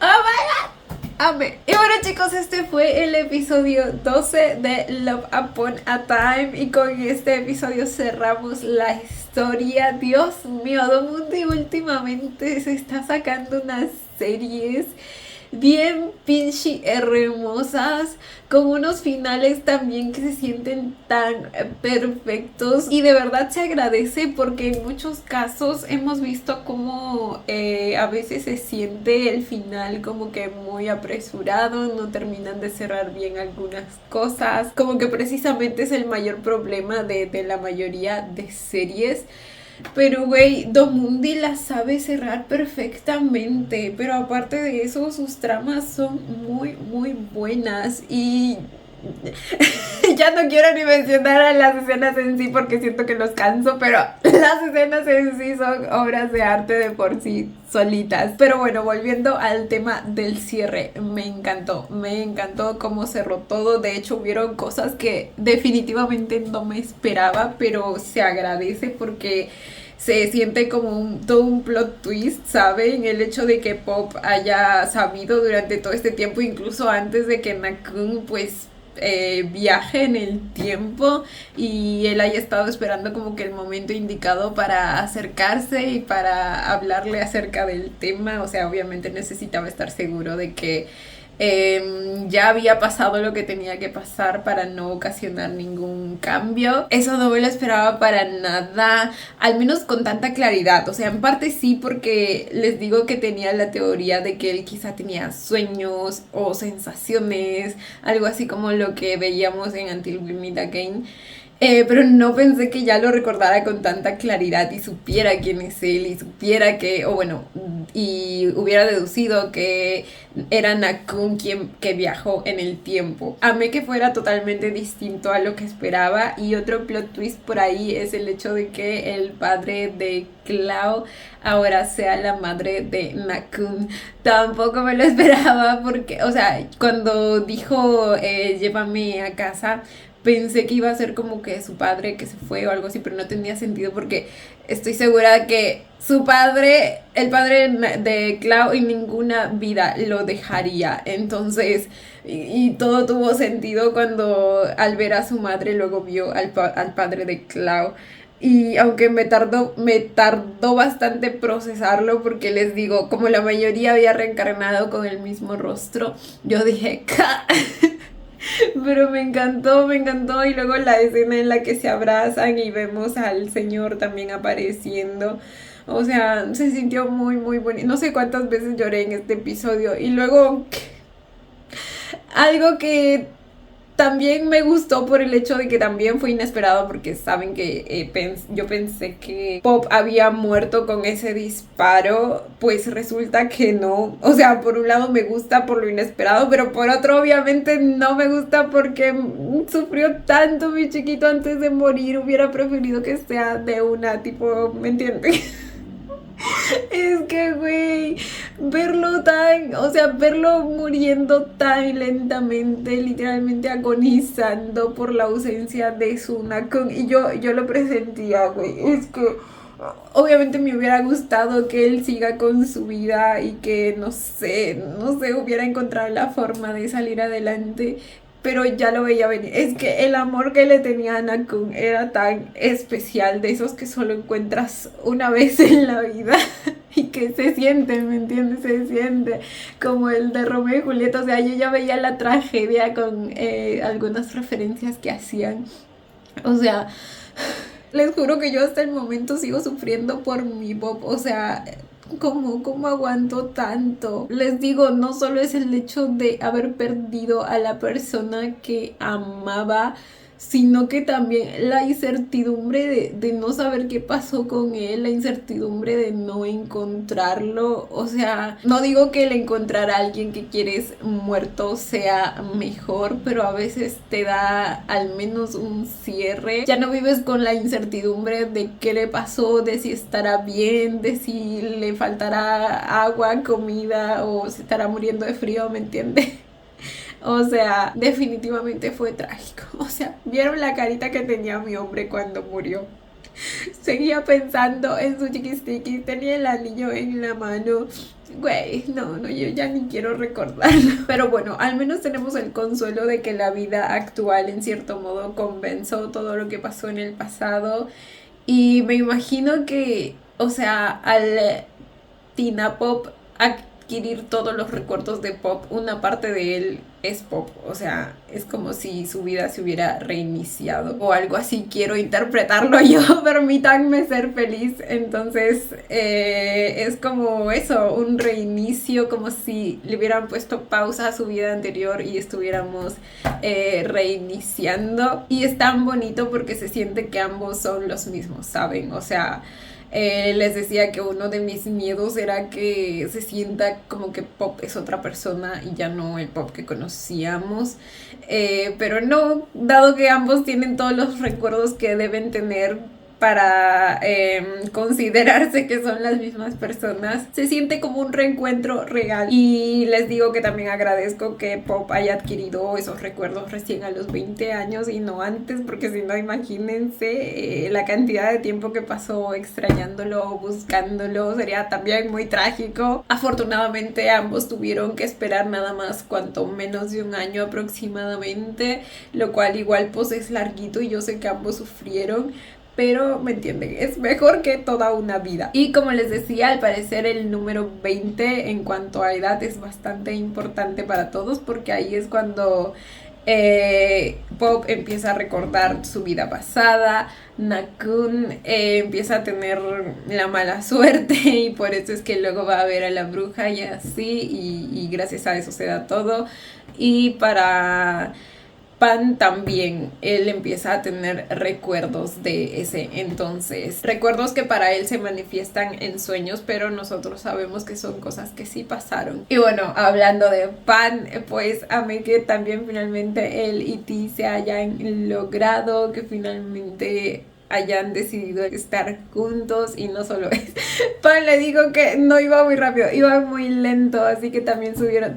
¡Oh my god! Amén. Y bueno, chicos, este fue el episodio 12 de Love Upon a Time, y con este episodio cerramos la historia. Dios mío, Domundi últimamente se está sacando unas series bien pinche hermosas, con unos finales también que se sienten tan perfectos, y de verdad se agradece, porque en muchos casos hemos visto como a veces se siente el final como que muy apresurado, no terminan de cerrar bien algunas cosas, como que precisamente es el mayor problema de la mayoría de series. Pero güey, Domundi la sabe cerrar perfectamente, pero aparte de eso sus tramas son muy buenas, y ya no quiero ni mencionar a las escenas en sí porque siento que los canso, pero las escenas en sí son obras de arte de por sí solitas. Pero bueno, volviendo al tema del cierre, me encantó cómo cerró todo. De hecho, hubieron cosas que definitivamente no me esperaba, pero se agradece porque se siente como todo un plot twist, ¿saben? El hecho de que Pop haya sabido durante todo este tiempo, incluso antes de que Nakun pues viaje en el tiempo, y él haya estado esperando como que el momento indicado para acercarse y para hablarle acerca del tema. O sea, obviamente necesitaba estar seguro de que ya había pasado lo que tenía que pasar para no ocasionar ningún cambio. Eso no me lo esperaba para nada, al menos con tanta claridad. O sea, en parte sí, porque les digo que tenía la teoría de que él quizá tenía sueños o sensaciones, algo así como lo que veíamos en Until We Meet Again. Pero no pensé que ya lo recordara con tanta claridad y supiera quién es él, y supiera que, o bueno, y hubiera deducido que era Nakun quien que viajó en el tiempo. Amé que fuera totalmente distinto a lo que esperaba, y otro plot twist por ahí es el hecho de que el padre de Clau ahora sea la madre de Nakun. Tampoco me lo esperaba porque, o sea, cuando dijo llévame a casa, pensé que iba a ser como que su padre que se fue o algo así, pero no tenía sentido porque estoy segura que su padre, el padre de Clau, en ninguna vida lo dejaría. Entonces, y todo tuvo sentido cuando al ver a su madre luego vio al padre de Clau. Y aunque me tardó bastante procesarlo, porque les digo, como la mayoría había reencarnado con el mismo rostro, yo dije, ¡ca! Pero me encantó, y luego la escena en la que se abrazan y vemos al señor también apareciendo. O sea, se sintió muy bonito. No sé cuántas veces lloré en este episodio. Y luego algo que también me gustó por el hecho de que también fue inesperado, porque saben que yo pensé que Pop había muerto con ese disparo, pues resulta que no. O sea, por un lado me gusta por lo inesperado, pero por otro obviamente no me gusta porque sufrió tanto mi chiquito antes de morir. Hubiera preferido que sea de una, tipo, ¿me entienden? Es que, güey, verlo muriendo tan lentamente, literalmente agonizando por la ausencia de su Nakun, y yo lo presentía, güey. Es que Obviamente me hubiera gustado que él siga con su vida y que, no sé, hubiera encontrado la forma de salir adelante, pero ya lo veía venir. Es que el amor que le tenía a Nakun era tan especial, de esos que solo encuentras una vez en la vida y que se siente, ¿me entiendes? Se siente como el de Romeo y Julieta. O sea, yo ya veía la tragedia con algunas referencias que hacían. O sea, les juro que yo hasta el momento sigo sufriendo por mi Bob. O sea, ¿cómo aguanto tanto? Les digo, no solo es el hecho de haber perdido a la persona que amaba, sino que también la incertidumbre de no saber qué pasó con él, la incertidumbre de no encontrarlo. O sea, no digo que el encontrar a alguien que quieres muerto sea mejor, pero a veces te da al menos un cierre. Ya no vives con la incertidumbre de qué le pasó, de si estará bien, de si le faltará agua, comida o se estará muriendo de frío, ¿me entiendes? O sea, definitivamente fue trágico. O sea, ¿vieron la carita que tenía mi hombre cuando murió? Seguía pensando en su chiquistiqui, tenía el anillo en la mano. Güey, no, yo ya ni quiero recordarlo. Pero bueno, al menos tenemos el consuelo de que la vida actual en cierto modo compensó todo lo que pasó en el pasado. Y me imagino que, o sea, al Tina Pop adquirir todos los recuerdos de Pop, una parte de él es Pop. O sea, es como si su vida se hubiera reiniciado o algo así. Quiero interpretarlo yo, permítanme ser feliz. Entonces es como eso, un reinicio, como si le hubieran puesto pausa a su vida anterior y estuviéramos reiniciando. Y es tan bonito porque se siente que ambos son los mismos, ¿saben? O sea, les decía que uno de mis miedos era que se sienta como que Pop es otra persona y ya no el Pop que conocíamos, pero no, dado que ambos tienen todos los recuerdos que deben tener para considerarse que son las mismas personas, se siente como un reencuentro real. Y les digo que también agradezco que Pop haya adquirido esos recuerdos recién a los 20 años y no antes, porque si no, imagínense la cantidad de tiempo que pasó extrañándolo, buscándolo, sería también muy trágico. Afortunadamente ambos tuvieron que esperar nada más cuanto menos de un año aproximadamente, lo cual igual pues es larguito y yo sé que ambos sufrieron, pero me entienden, es mejor que toda una vida. Y como les decía, al parecer el número 20 en cuanto a edad es bastante importante para todos, porque ahí es cuando Pop empieza a recordar su vida pasada, Nakun empieza a tener la mala suerte y por eso es que luego va a ver a la bruja y así, y gracias a eso se da todo. Y para Pan también, él empieza a tener recuerdos de ese entonces, recuerdos que para él se manifiestan en sueños, pero nosotros sabemos que son cosas que sí pasaron. Y bueno, hablando de Pan, pues amé que también finalmente él y T se hayan logrado, que finalmente hayan decidido estar juntos. Y no solo es Pan, le digo que no iba muy rápido, iba muy lento, así que también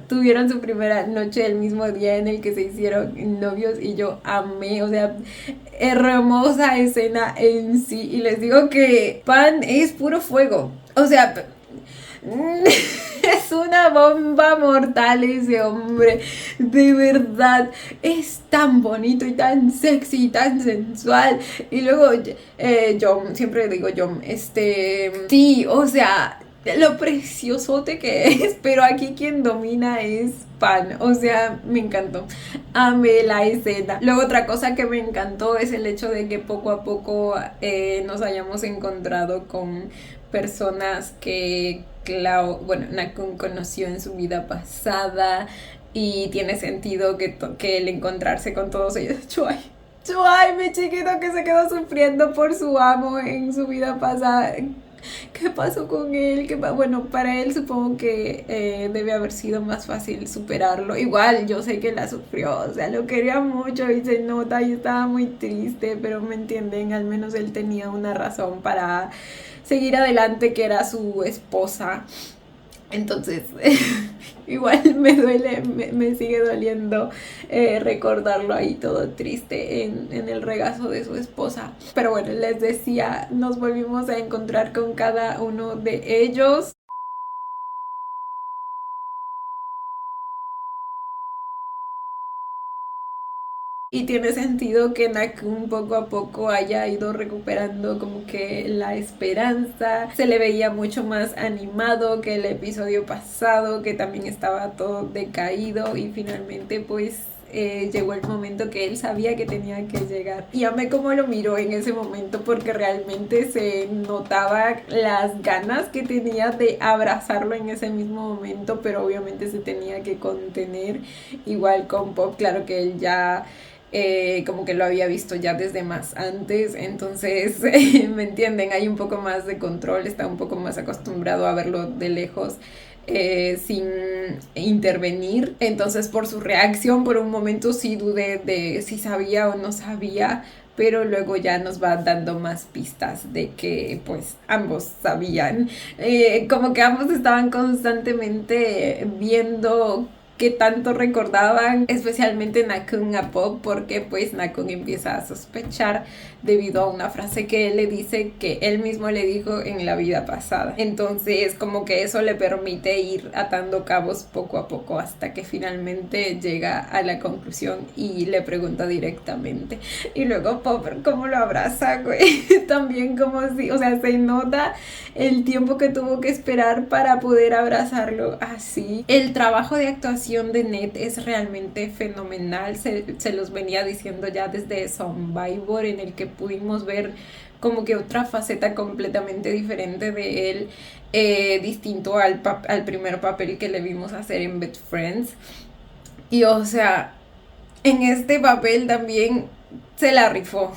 tuvieron su primera noche el mismo día en el que se hicieron novios y yo amé, o sea, hermosa escena en sí. Y les digo que Pan es puro fuego, o sea, es una bomba mortal ese hombre, de verdad, es tan bonito y tan sexy y tan sensual. Y luego Jom, siempre digo Jom, sí, o sea, lo preciosote que es, pero aquí quien domina es Pan, o sea, me encantó, amé la escena. Luego otra cosa que me encantó es el hecho de que poco a poco nos hayamos encontrado con personas que Nakun conoció en su vida pasada, y tiene sentido que el encontrarse con todos ellos. Chuay, mi chiquito que se quedó sufriendo por su amo en su vida pasada. ¿Qué pasó con él? Bueno, para él supongo que debe haber sido más fácil superarlo. Igual yo sé que la sufrió, o sea, lo quería mucho y se nota y estaba muy triste, pero me entienden, al menos él tenía una razón para seguir adelante, que era su esposa. Entonces, igual me duele, me sigue doliendo recordarlo ahí todo triste en el regazo de su esposa. Pero bueno, les decía, nos volvimos a encontrar con cada uno de ellos. Y tiene sentido que Nakun poco a poco haya ido recuperando como que la esperanza. Se le veía mucho más animado que el episodio pasado, que también estaba todo decaído, y finalmente pues llegó el momento que él sabía que tenía que llegar. Y amé cómo lo miró en ese momento, porque realmente se notaba las ganas que tenía de abrazarlo en ese mismo momento, pero obviamente se tenía que contener. Igual con Pop, claro que él ya como que lo había visto ya desde más antes, entonces me entienden, hay un poco más de control, está un poco más acostumbrado a verlo de lejos sin intervenir. Entonces por su reacción por un momento sí dudé de si sabía o no sabía, pero luego ya nos va dando más pistas de que pues ambos sabían, como que ambos estaban constantemente viendo que tanto recordaban, especialmente Nakun a Pop, porque pues Nakun empieza a sospechar debido a una frase que él le dice que él mismo le dijo en la vida pasada. Entonces como que eso le permite ir atando cabos poco a poco hasta que finalmente llega a la conclusión y le pregunta directamente. Y luego Pop cómo lo abraza, güey, también como si, o sea, se nota el tiempo que tuvo que esperar para poder abrazarlo así. El trabajo de actuación de Ned es realmente fenomenal, se los venía diciendo ya desde Survivor, en el que pudimos ver como que otra faceta completamente diferente de él, distinto al primer papel que le vimos hacer en Best Friends. Y o sea, en este papel también se la rifó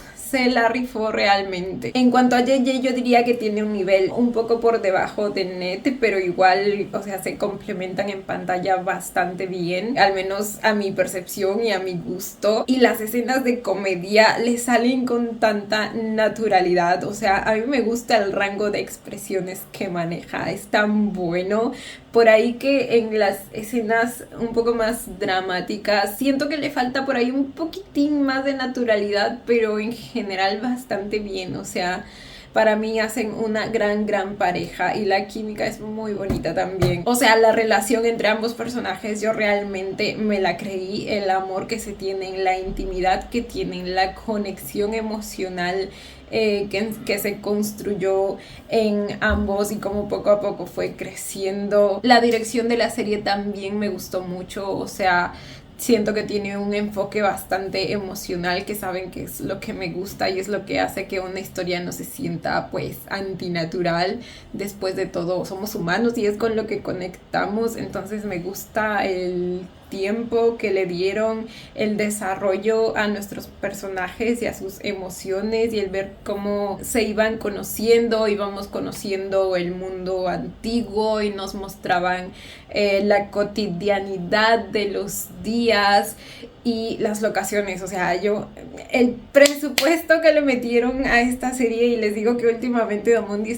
realmente. En cuanto a JJ, yo diría que tiene un nivel un poco por debajo de Ned, pero igual, o sea, se complementan en pantalla bastante bien, al menos a mi percepción y a mi gusto. Y las escenas de comedia le salen con tanta naturalidad, o sea, a mí me gusta el rango de expresiones que maneja, es tan bueno. Por ahí que en las escenas un poco más dramáticas siento que le falta por ahí un poquitín más de naturalidad, pero en general bastante bien. O sea, para mí hacen una gran pareja y la química es muy bonita también. O sea, la relación entre ambos personajes yo realmente me la creí, el amor que se tienen, la intimidad que tienen, la conexión emocional que se construyó en ambos y como poco a poco fue creciendo. La dirección de la serie también me gustó mucho, o sea, siento que tiene un enfoque bastante emocional, que saben que es lo que me gusta y es lo que hace que una historia no se sienta pues antinatural. Después de todo somos humanos y es con lo que conectamos, entonces me gusta el tiempo que le dieron, el desarrollo a nuestros personajes y a sus emociones y el ver cómo se iban conociendo, íbamos conociendo el mundo antiguo y nos mostraban la cotidianidad de los días y las locaciones. O sea, el presupuesto que le metieron a esta serie, y les digo que últimamente Domundi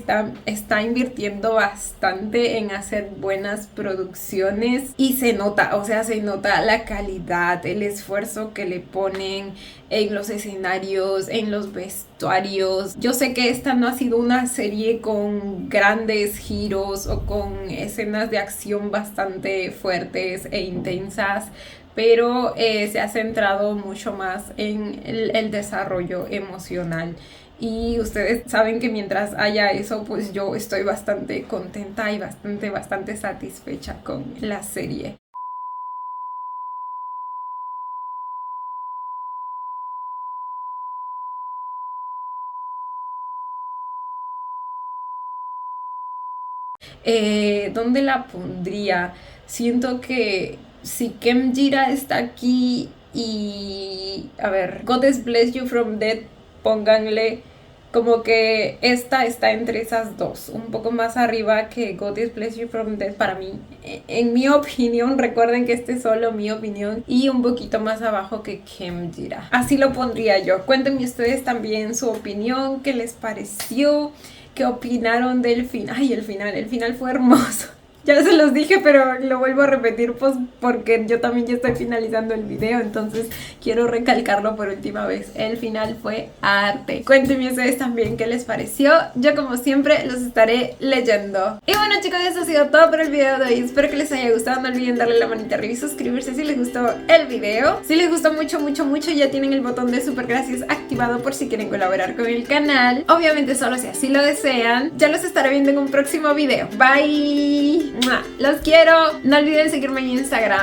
está invirtiendo bastante en hacer buenas producciones y se nota, o sea, se nota la calidad, el esfuerzo que le ponen en los escenarios, en los vestuarios. Yo sé que esta no ha sido una serie con grandes giros o con escenas de acción bastante fuertes e intensas, pero se ha centrado mucho más en el desarrollo emocional. Y ustedes saben que mientras haya eso, pues yo estoy bastante contenta y bastante satisfecha con la serie. ¿Dónde la pondría? Siento que si Kemjira está aquí y... a ver, Goddess Bless You From Death, pónganle como que esta está entre esas dos, un poco más arriba que Goddess Bless You From Death para mí, en mi opinión. Recuerden que este es solo mi opinión, y un poquito más abajo que Kemjira. Así lo pondría yo. Cuéntenme ustedes también su opinión, qué les pareció, qué opinaron del final. Ay, el final fue hermoso. Ya se los dije, pero lo vuelvo a repetir pues porque yo también ya estoy finalizando el video, entonces quiero recalcarlo por última vez. El final fue arte. Cuéntenme ustedes también qué les pareció. Yo como siempre los estaré leyendo. Y bueno chicos, eso ha sido todo por el video de hoy. Espero que les haya gustado. No olviden darle la manita arriba y suscribirse si les gustó el video. Si les gustó mucho, ya tienen el botón de super gracias activado por si quieren colaborar con el canal. Obviamente solo si así lo desean. Ya los estaré viendo en un próximo video. Bye. Los quiero. No olviden seguirme en Instagram.